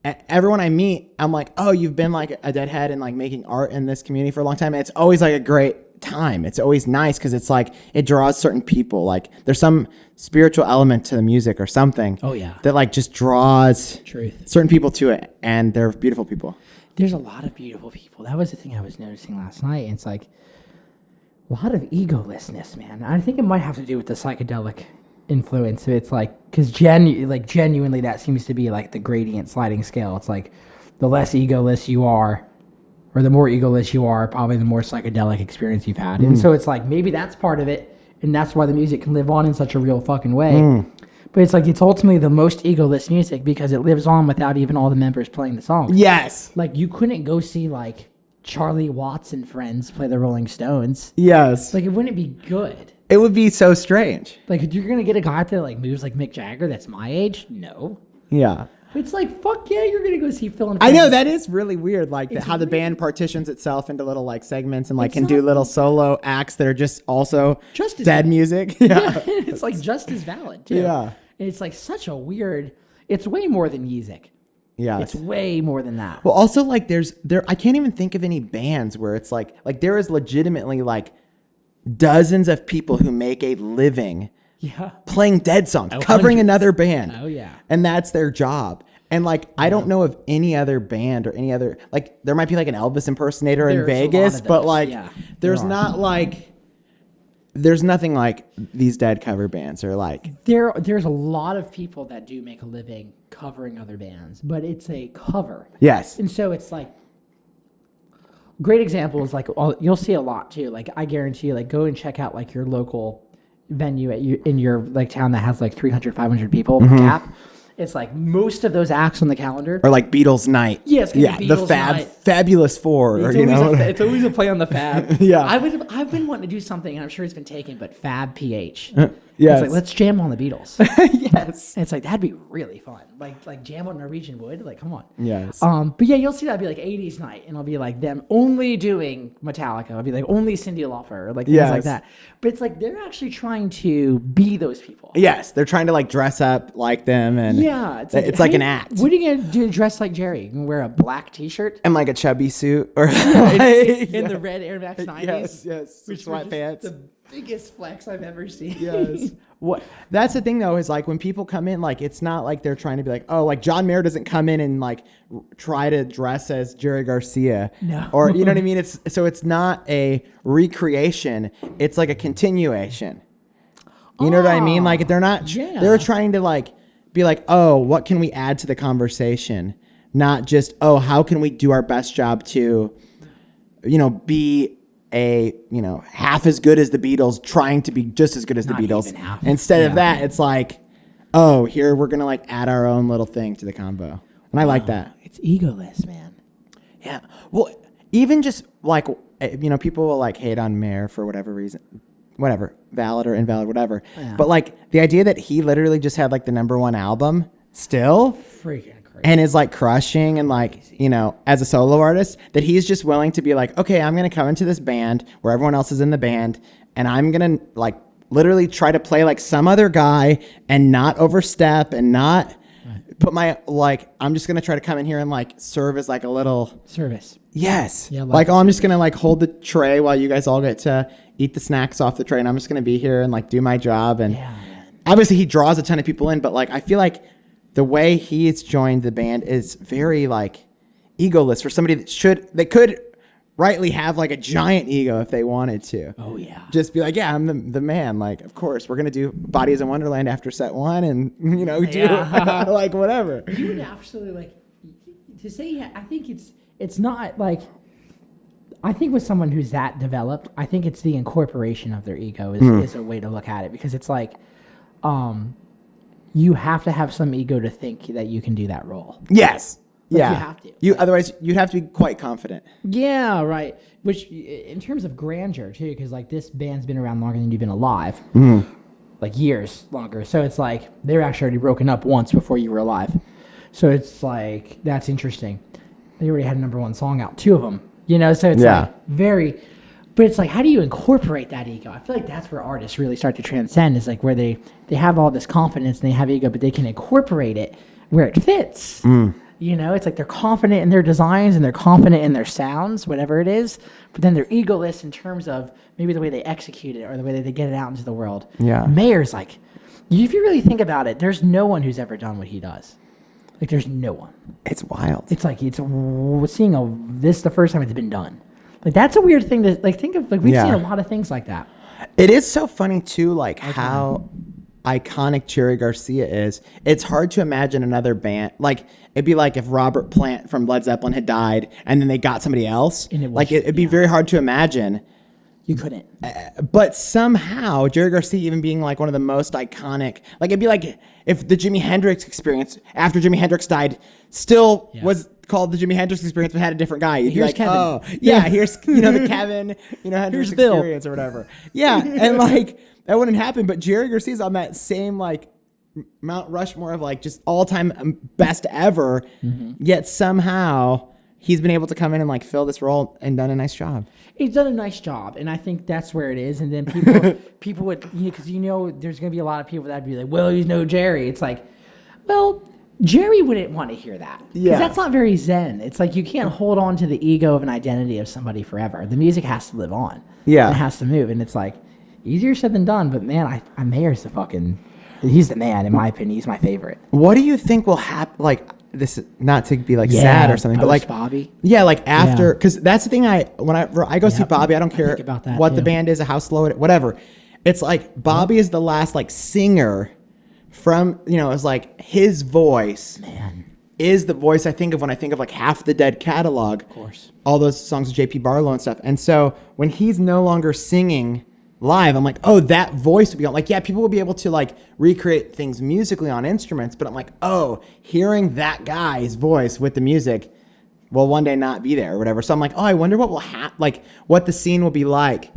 everyone I meet, I'm like, oh, you've been like a deadhead and like making art in this community for a long time. And it's always like a great time. It's always nice because it's like it draws certain people. Like there's some spiritual element to the music or something. Oh yeah, that like just draws certain people to it, and they're beautiful people. There's a lot of beautiful people. That was the thing I was noticing last night. It's like a lot of egolessness, man. I think it might have to do with the psychedelic influence. It's like, because genuinely that seems to be like the gradient sliding scale. It's like the less egoless you are, or the more egoless you are, probably the more psychedelic experience you've had. And so it's like, maybe that's part of it, and that's why the music can live on in such a real fucking way. But it's like, it's ultimately the most egoless music because it lives on without even all the members playing the song. Yes. Like you couldn't go see like Charlie Watts and friends play the Rolling Stones. Yes. Like it wouldn't be good. It would be so strange. Like you're gonna get a guy that like moves like Mick Jagger that's my age? No. Yeah. It's like, fuck yeah, you're gonna go see Phil and I know, that is really weird. Like how the band partitions itself into little like segments and like can do little solo acts that are just also just dead music. Yeah. It's like just as valid too. Yeah. And it's like such a weird, it's way more than music. Yeah. It's way more than that. Well, also like I can't even think of any bands where it's like there is legitimately like dozens of people who make a living playing Dead songs, covering another band. Oh, yeah. And that's their job. And like, I don't know of any other band or any other, like there might be like an Elvis impersonator in There's a lot Vegas, of but those. like Yeah, there's there are. not like, there's nothing like these Dead cover bands are like. There's a lot of people that do make a living covering other bands, but it's a cover. Yes. And so it's like, great example is like, you'll see a lot too. Like I guarantee you, like go and check out like your local venue in your like town that has like 300, 500 people cap. It's like most of those acts on the calendar. Or like Beatles Night. Yeah, it's gonna be the Beatles Night. Fabulous Four. Or, It's always a play on the Fab. Yeah. I've been wanting to do something, and I'm sure it's been taken, but Fab PH. Yes. It's like, let's jam on the Beatles. Yes. And it's like, that'd be really fun. Like jam on Norwegian Wood. Like, come on. Yes. But yeah, you'll see that'd be like 80s night, and it'll be like them only doing Metallica. It'll be like only Cyndi Lauper, or like things like Yes. that. But it's like they're actually trying to be those people. Yes, they're trying to like dress up like them, and Yeah, it's how like do an you- act. What are you gonna do? Dress like Jerry? You gonna wear a black T-shirt And like a chubby suit, or in the red Air Max 90s? yes, which were just sweatpants. the biggest flex I've ever seen. Yes. What? That's the thing though, is like when people come in, like it's not like they're trying to be like, oh, like John Mayer doesn't come in and like try to dress as Jerry Garcia. No. Or you know what I mean? It's not a recreation. It's like a continuation. You know what I mean? Like they're not. Yeah. They're trying to like be like, oh, what can we add to the conversation? Not just, oh, how can we do our best job to, be half as good as the Beatles, trying to be just as good as Not the Beatles. even half. Instead of Yeah. that, it's like, oh, here we're gonna like add our own little thing to the combo, and I like that. It's egoless, man. Yeah. Well, even just like people will like hate on Mayer for whatever reason, whatever, valid or invalid, whatever. Yeah. But like the idea that he literally just had like the #1 album still. Freaking crazy. And is like crushing and like, as a solo artist, that he's just willing to be like, okay, I'm going to come into this band where everyone else is in the band and I'm going to like literally try to play like some other guy and not overstep and not put my, like, I'm just going to try to come in here and like serve as like a little Service. Yes. Yeah, like, oh, I'm just going to like hold the tray while you guys all get to eat the snacks off the tray. And I'm just going to be here and like do my job. And obviously he draws a ton of people in, but like, I feel like the way he's joined the band is very like egoless for somebody that could rightly have like a giant ego if they wanted to. Oh yeah. Just be like, yeah, I'm the man. Like, of course, we're gonna do Bodies in Wonderland after set 1, and do like whatever. You would absolutely like to say. I think it's not like. I think with someone who's that developed, I think it's the incorporation of their ego is a way to look at it, because it's like, you have to have some ego to think that you can do that role. Yes. Like, yeah. you have to. Otherwise, you'd have to be quite confident. Yeah, right. Which, in terms of grandeur, too, because, like, this band's been around longer than you've been alive. Like, years longer. So it's like, they're actually already broken up once before you were alive. So it's like, that's interesting. They already had a #1 song out, 2 of them. So it's like, very... But it's like, how do you incorporate that ego? I feel like that's where artists really start to transcend, is like where they have all this confidence and they have ego, but they can incorporate it where it fits. It's like they're confident in their designs and they're confident in their sounds, whatever it is, but then they're egoless in terms of maybe the way they execute it or the way that they get it out into the world. Yeah. Mayer's like, if you really think about it, there's no one who's ever done what he does. Like, there's no one. It's wild. It's like, this is the first time it's been done. Like, that's a weird thing to like think of. Like, we've seen a lot of things like that. It is so funny too, like how iconic Jerry Garcia is. It's hard to imagine another band. Like, it'd be like if Robert Plant from Led Zeppelin had died and then they got somebody else. And it was- like it'd be very hard to imagine. You couldn't. But somehow Jerry Garcia even being like one of the most iconic, like it'd be like if the Jimi Hendrix experience after Jimi Hendrix died still was called the Jimi Hendrix experience, but had a different guy. You'd be Here's like, Kevin. oh yeah, here's the Kevin, Hendrix Here's Bill. experience or whatever. Yeah, and like that wouldn't happen. But Jerry Garcia's on that same like Mount Rushmore of like just all time best ever. Yet somehow he's been able to come in and like fill this role and done a nice job. He's done a nice job, and I think that's where it is. And then people would, because there's going to be a lot of people that'd be like, well, he's no Jerry. It's like, well, Jerry wouldn't want to hear that. Yeah. Because that's not very zen. It's like you can't hold on to the ego of an identity of somebody forever. The music has to live on. Yeah. It has to move. And it's like, easier said than done. But man, Mayer's he's the man, in my opinion. He's my favorite. What do you think will happen? Like, this is not to be like sad or something, but like Bobby. Yeah, like after, because that's the thing. When I go see Bobby, I don't care think about that what too. the band is, how slow it, whatever. It's like Bobby is the last like singer from, it's like his voice is the voice I think of when I think of like Half the Dead catalog. Of course. All those songs of J.P. Barlow and stuff. And so when he's no longer singing live, I'm like, oh, that voice would be on. Like, yeah, people will be able to like recreate things musically on instruments, but I'm like, oh, hearing that guy's voice with the music will one day not be there or whatever. So I'm like, oh, I wonder what will happen, like what the scene will be like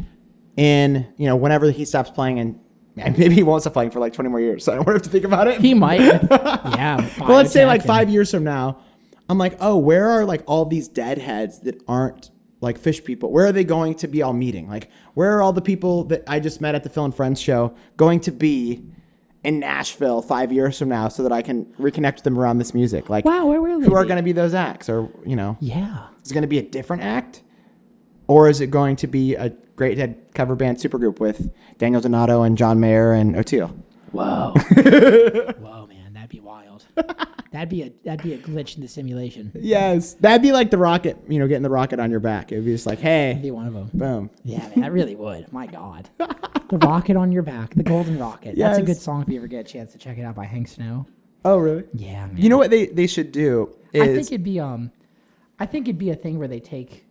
in, whenever he stops playing, and maybe he won't stop playing for like 20 more years. So I don't have to think about it. He might. Yeah. Well, let's say like 5 years from now, I'm like, oh, where are like all these deadheads that aren't like Fish people? Where are they going to be all meeting? Like, where are all the people that I just met at the Phil and Friends show going to be in Nashville 5 years from now so that I can reconnect with them around this music? Like, wow, where will they who are be? going to be those acts? Or, Yeah. is it going to be a different act? Or is it going to be a Great Dead cover band supergroup with Daniel Donato and John Mayer and O'Teal? Whoa. Whoa, man, that'd be wild. That'd be a glitch in the simulation. Yes. That'd be like the rocket, getting the rocket on your back. It would be just like, hey. That'd be one of them. Boom. Yeah, man, that really would. My God. The Rocket on Your Back, the Golden Rocket. That's a Yes. good song if you ever get a chance to check it out by Hank Snow. Oh, really? Yeah, man. You know what they should do is... I think it'd be a thing where they take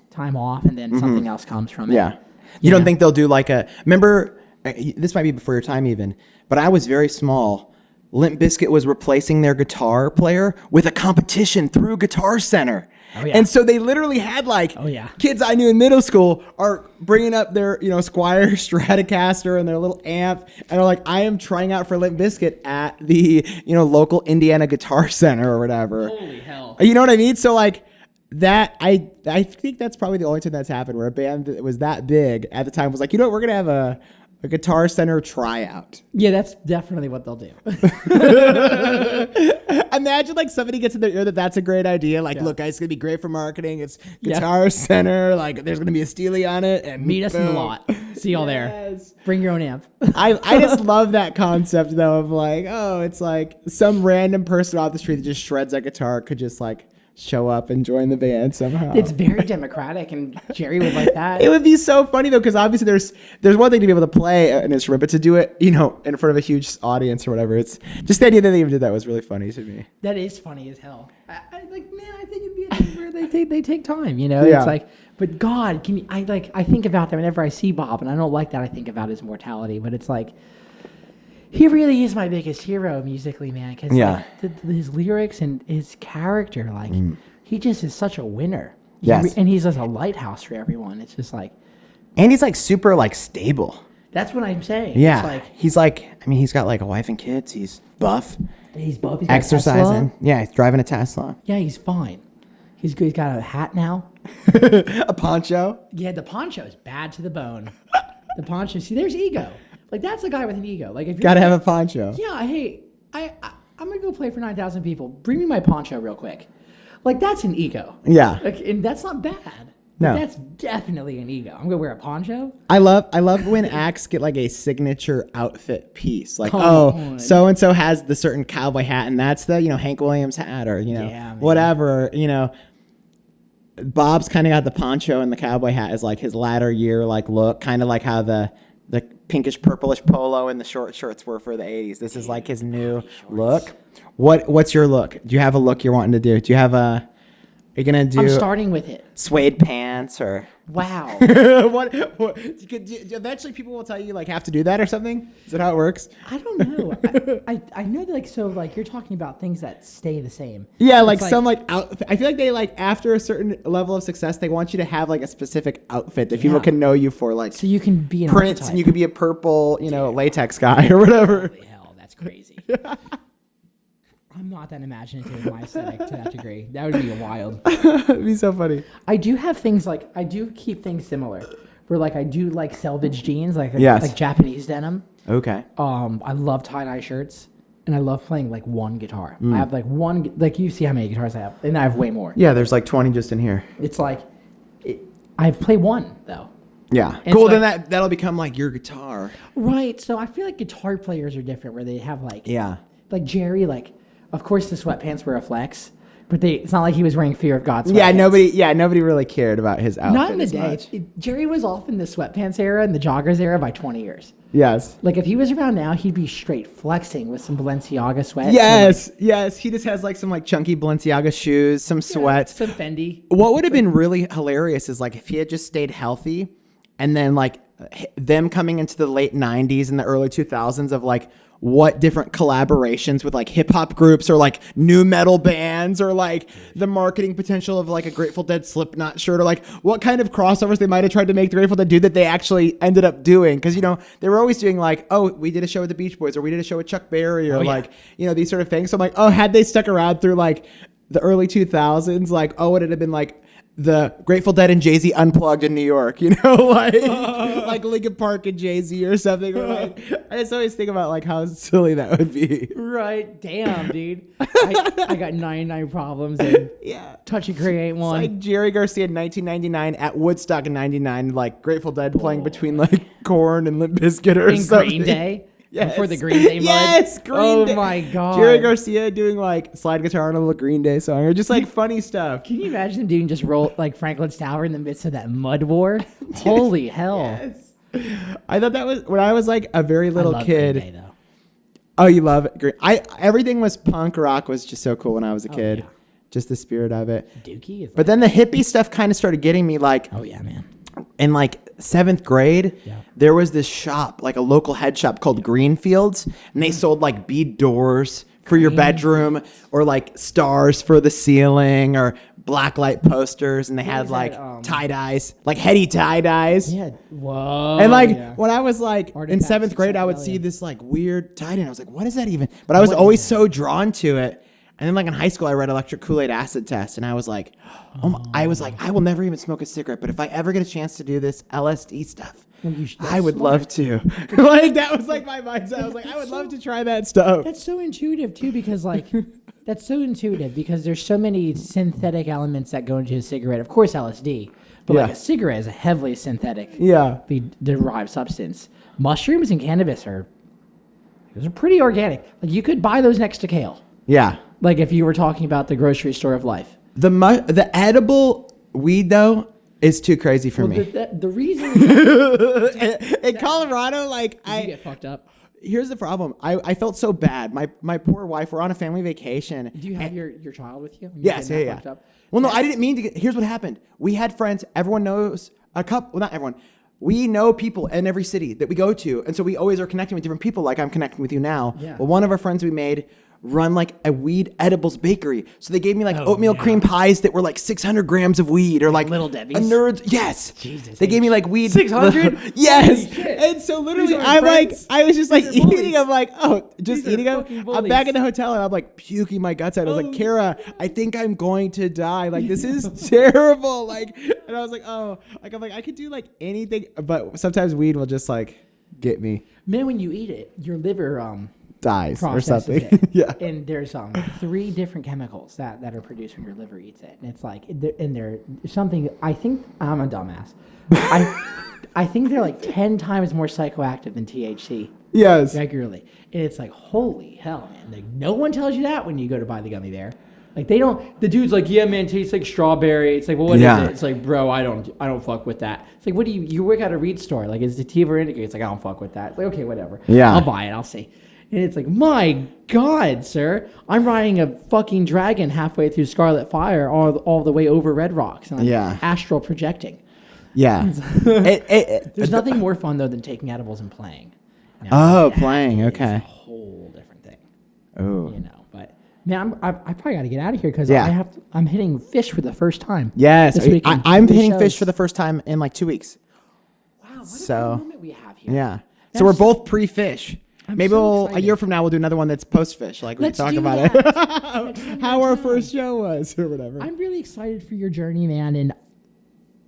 time off and then something else comes from it. Yeah. You don't think they'll do like remember, this might be before your time even, but I was very small. Limp Bizkit was replacing their guitar player with a competition through Guitar Center. Oh, yeah. And so they literally had like kids I knew in middle school are bringing up their, Squier Stratocaster and their little amp. And are like, I am trying out for Limp Bizkit at the, local Indiana Guitar Center or whatever. Holy hell. You know what I mean? So like, that I think that's probably the only time that's happened where a band that was that big at the time was like, we're gonna have a Guitar Center tryout. Yeah, that's definitely what they'll do. Imagine like somebody gets in their ear that's a great idea. Like, look, guys, it's gonna be great for marketing. It's Guitar Center. Like, there's gonna be a Steely on it, and Meet us in the lot. See y'all there. Bring your own amp. I just love that concept though of like, oh, it's like some random person off the street that just shreds that guitar could just like show up and join the band somehow. It's very democratic, and Jerry would like that. It would be so funny though, because obviously there's one thing to be able to play an instrument, but to do it, in front of a huge audience or whatever, it's just the idea that they even did that was really funny to me. That is funny as hell. I think it'd be a thing where they take time, Yeah. It's like, but God, I think about them whenever I see Bob, and I don't like that I think about his mortality, but it's like, he really is my biggest hero musically, man. Because his lyrics and his character, like, he just is such a winner. Yes. And he's just a lighthouse for everyone. It's just like, and he's like super like stable. that's what I'm saying. Yeah. It's like, He's got like a wife and kids. He's buff. he's buff. He's got a Exercising. Tesla. Yeah, he's driving a Tesla. Yeah, he's fine. He's good. He's got a hat now. A poncho. Yeah, the poncho is bad to the bone. The poncho. See, there's ego. Like, that's a guy with an ego. Like, if you're Gotta have a poncho. yeah, hey, I'm gonna go play for 9,000 people. Bring me my poncho real quick. Like, that's an ego. Yeah. Like, and that's not bad. No. That's definitely an ego. I'm gonna wear a poncho. I love when acts get like a signature outfit piece. Like, Come oh, on. so and so has the certain cowboy hat, and that's the Hank Williams hat, or Yeah, man. whatever. Bob's kind of got the poncho and the cowboy hat as like his latter year like look, kind of like how the pinkish purplish polo and the short shirts were for the 80s. This is like his new look. What's your look? Do you have a look you're wanting to do? Do you have a? Are you gonna do I'm starting with it. suede pants or? Wow. what eventually people will tell you like have to do that or something? Is that how it works? I don't know. I know that, like, so like you're talking about things that stay the same. Yeah, like It's some like outfit. I feel like they like after a certain level of success, they want you to have like a specific outfit that people Yeah. can know you for, like So you can be an Prince, archetype. and you could be a purple, latex guy or whatever. Holy hell, that's crazy. I'm not that imaginative in my aesthetic to that degree. That would be wild. It'd be so funny. I do have things like, I do keep things similar. Where like I do like selvage jeans, like Yes. like Japanese denim. Okay. I love tie-dye shirts. and I love playing like one guitar. I have like one, like you see how many guitars I have, and I have way more. Yeah, there's like 20 just in here. It's like, I play one though. Yeah. And Cool. so Then that'll become like your guitar. Right. So I feel like guitar players are different, where they have like, Yeah. like Jerry, like, of course the sweatpants were a flex, but it's not like he was wearing Fear of God sweatpants. Nobody really cared about his outfit. Not in the as day. much. Jerry was off in the sweatpants era and the joggers era by 20 years. Yes. Like if he was around now, he'd be straight flexing with some Balenciaga sweats. Yes. He just has like some like chunky Balenciaga shoes, some sweats. Some Fendi. What would have been really hilarious is like if he had just stayed healthy, and then like them coming into the late 90s and the early 2000s of like what different collaborations with like hip hop groups or like new metal bands or like the marketing potential of like a Grateful Dead Slipknot shirt or like what kind of crossovers they might have tried to make the Grateful Dead do that they actually ended up doing. Cause you know, they were always doing like, oh, we did a show with the Beach Boys or we did a show with Chuck Berry or like, you know, these sort of things. So I'm like, oh, had they stuck around through like the early 2000s, like, oh, would it have been like the Grateful Dead and Jay-Z unplugged in New York, you know, like Linkin Park and Jay-Z or something. Or like, I just always think about like how silly that would be. Right. Damn, dude. I got 99 problems and Touch and Create It's one. like Jerry Garcia in 1999 at Woodstock in 99, like Grateful Dead playing between like Korn and Limp Bizkit or in something. Green Day. Yes. Before the Green Day mud. Yes, Green Day. Oh my God. Jerry Garcia doing like slide guitar on a little Green Day song or just like funny stuff. Can you imagine him doing just roll like Franklin's Tower in the midst of that mud war? Holy hell. Yes. I thought that was when I was like a very little I love kid. Green Day, though. Oh, you love it. Great. Everything was punk rock was just so cool when I was a kid. yeah. Just the spirit of it. Dookie is But then the hippie stuff kind of started getting me like oh yeah, man. in like 7th grade, Yeah. there was this shop, like a local head shop called Greenfields, and they sold like bead doors for your bedroom or like stars for the ceiling or blacklight posters, and they had was like that, tie-dyes, like heady tie-dyes. Yeah. Whoa. And like yeah. when I was like in Artifacts 7th grade, I would of see this like weird tie-dye, and I was like, what is that even? But I was always so drawn to it. And then like in high school, I read Electric Kool-Aid Acid Test, and I was like, I was like, I will never even smoke a cigarette, but if I ever get a chance to do this LSD stuff, I would love to. Like that was like my mindset. I was like, I would love to try that stuff. That's so intuitive too, because like that's so intuitive because there's so many synthetic elements that go into a cigarette. Of course, LSD, but like Yeah. a cigarette is a heavily synthetic, Yeah. derived substance. Mushrooms and cannabis those are pretty organic. Like you could buy those next to kale. Yeah. Like if you were talking about the grocery store of life. The edible weed though is too crazy for me. The reason In Colorado, like you get fucked up. here's the problem. I felt so bad. My poor wife. We're on a family vacation. Do you have your child with you? Yes, Getting yeah. that fucked up? Well, no, I didn't mean to get. Here's what happened. We had friends. Everyone knows a couple. Well, not everyone. We know people in every city that we go to, and so we always are connecting with different people. Like I'm connecting with you now. Yeah. Well, one of our friends we made run like a weed edibles bakery. So they gave me like oatmeal cream pies that were like 600 grams of weed or like Little Debbie's? a nerd's. Yes. Jesus, They gave me like weed. 600? Yes. Holy shit. And so literally These are I'm like, friends. I was just like These are bullies. eating. I'm like, oh, just These are eating them. fucking I'm bullies. back in the hotel and I'm like puking my guts out. I was like, Kara, I think I'm going to die. Like this is terrible. Like, and I was like, oh, like I'm like, I could do like anything, but sometimes weed will just like get me. Man, when you eat it, your liver Dies or processes something. it. Yeah. And there's 3 different chemicals that are produced when your liver eats it. And it's like and there's something I think I'm a dumbass. I think they're like 10 times more psychoactive than THC Yes. regularly. And it's like, holy hell, man. Like no one tells you that when you go to buy the gummy bear. Like they don't. The dude's like, yeah, man, tastes like strawberry. It's like, well, what is Yeah. it? It's like, bro, I don't fuck with that. It's like, what do you work at a reed store? Like, is sativa or indica? It's like, I don't fuck with that. It's like, okay, whatever. Yeah. I'll buy it. I'll see. And it's like, my God, sir, I'm riding a fucking dragon halfway through Scarlet Fire, all the way over Red Rocks, and I'm Yeah. astral projecting. Yeah. There's nothing more fun though than taking edibles and playing. Now, Oh, that playing. is Okay. a whole different thing. Oh. You know, but man, I probably got to get out of here because Yeah. I'm hitting fish for the first time. Yes. this weekend. I'm Three hitting shows. fish for the first time in like 2 weeks. Wow, what So- a moment we have here. Yeah. I'm So we're so- both pre-fish. Maybe so a excited. year from now we'll do another one that's post-fish. Like we Let's talk do about that. it. How our first show was or whatever. I'm really excited for your journey, man, and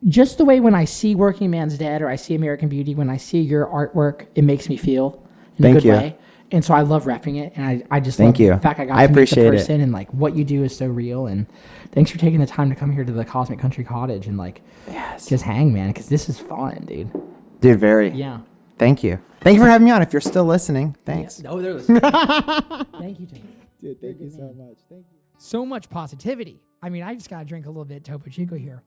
just the way when I see Working Man's Dead or I see American Beauty, when I see your artwork, it makes me feel in Thank a good you. way. And so I love repping it, and I just Thank love you. the fact I got I to meet the appreciate it. person, and like what you do is so real. And thanks for taking the time to come here to the Cosmic Country Cottage and like just hang, man, because this is fun, dude. Dude, very. Yeah. Thank you. Thank you for having me on. If you're still listening, thanks. Oh, they're listening. Thank you, Tony. Dude, thank you so much. Thank you. So much positivity. I mean, I just got to drink a little bit Topo Chico here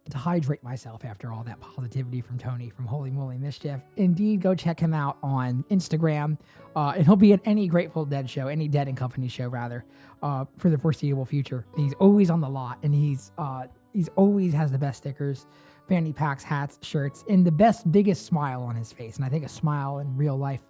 to hydrate myself after all that positivity from Tony from Holy Moly Mischief. Indeed, go check him out on Instagram. And he'll be at any Grateful Dead show, any Dead and Company show rather, for the foreseeable future. He's always on the lot, and he's always has the best stickers, fanny packs, hats, shirts, and the biggest smile on his face. And I think a smile in real life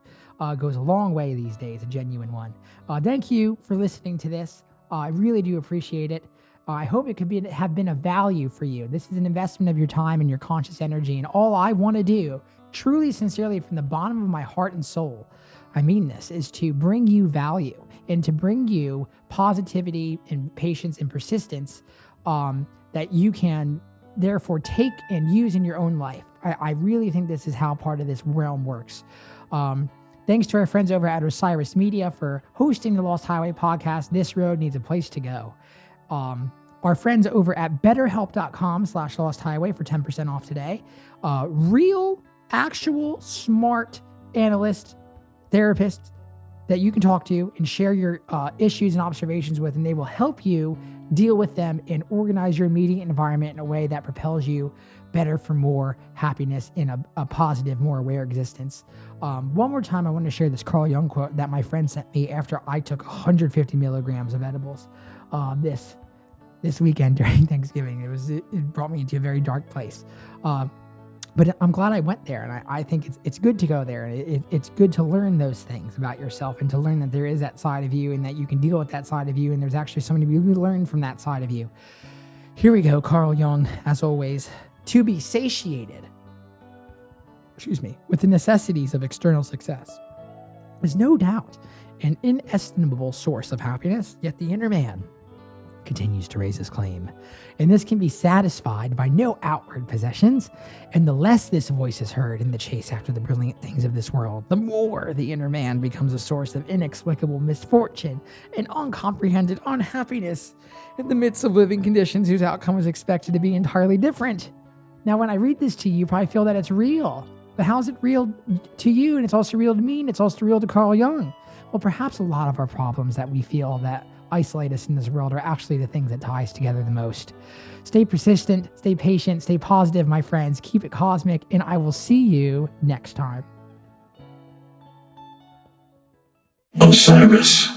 goes a long way these days, a genuine one. Thank you for listening to this. I really do appreciate it. I hope it could have been of value for you. This is an investment of your time and your conscious energy. And all I want to do, truly, sincerely, from the bottom of my heart and soul, I mean this, is to bring you value and to bring you positivity and patience and persistence that you can therefore take and use in your own life. I really think this is how part of this realm works. Thanks to our friends over at Osiris Media for hosting the Lost Highway podcast. This road needs a place to go. Our friends over at betterhelp.com/Lost Highway for 10% off today. Real, actual, smart analysts, therapists that you can talk to and share your issues and observations with, and they will help you deal with them and organize your immediate environment in a way that propels you better for more happiness in a positive, more aware existence. One more time, I want to share this Carl Jung quote that my friend sent me after I took 150 milligrams of edibles this weekend during Thanksgiving. It brought me into a very dark place. But I'm glad I went there, and I think it's good to go there. It's good to learn those things about yourself and to learn that there is that side of you and that you can deal with that side of you, and there's actually so many people who learn from that side of you. Here we go, Carl Jung, as always. To be satiated, with the necessities of external success is no doubt an inestimable source of happiness, yet the inner man continues to raise his claim. And this can be satisfied by no outward possessions, and the less this voice is heard in the chase after the brilliant things of this world, the more the inner man becomes a source of inexplicable misfortune and uncomprehended unhappiness in the midst of living conditions whose outcome is expected to be entirely different. Now, when I read this to you, you probably feel that it's real. But how is it real to you? And it's also real to me, and it's also real to Carl Jung. Well, perhaps a lot of our problems that we feel that isolate us in this world are actually the things that tie us together the most. Stay persistent, stay patient, stay positive, my friends. Keep it cosmic, and I will see you next time. Osiris.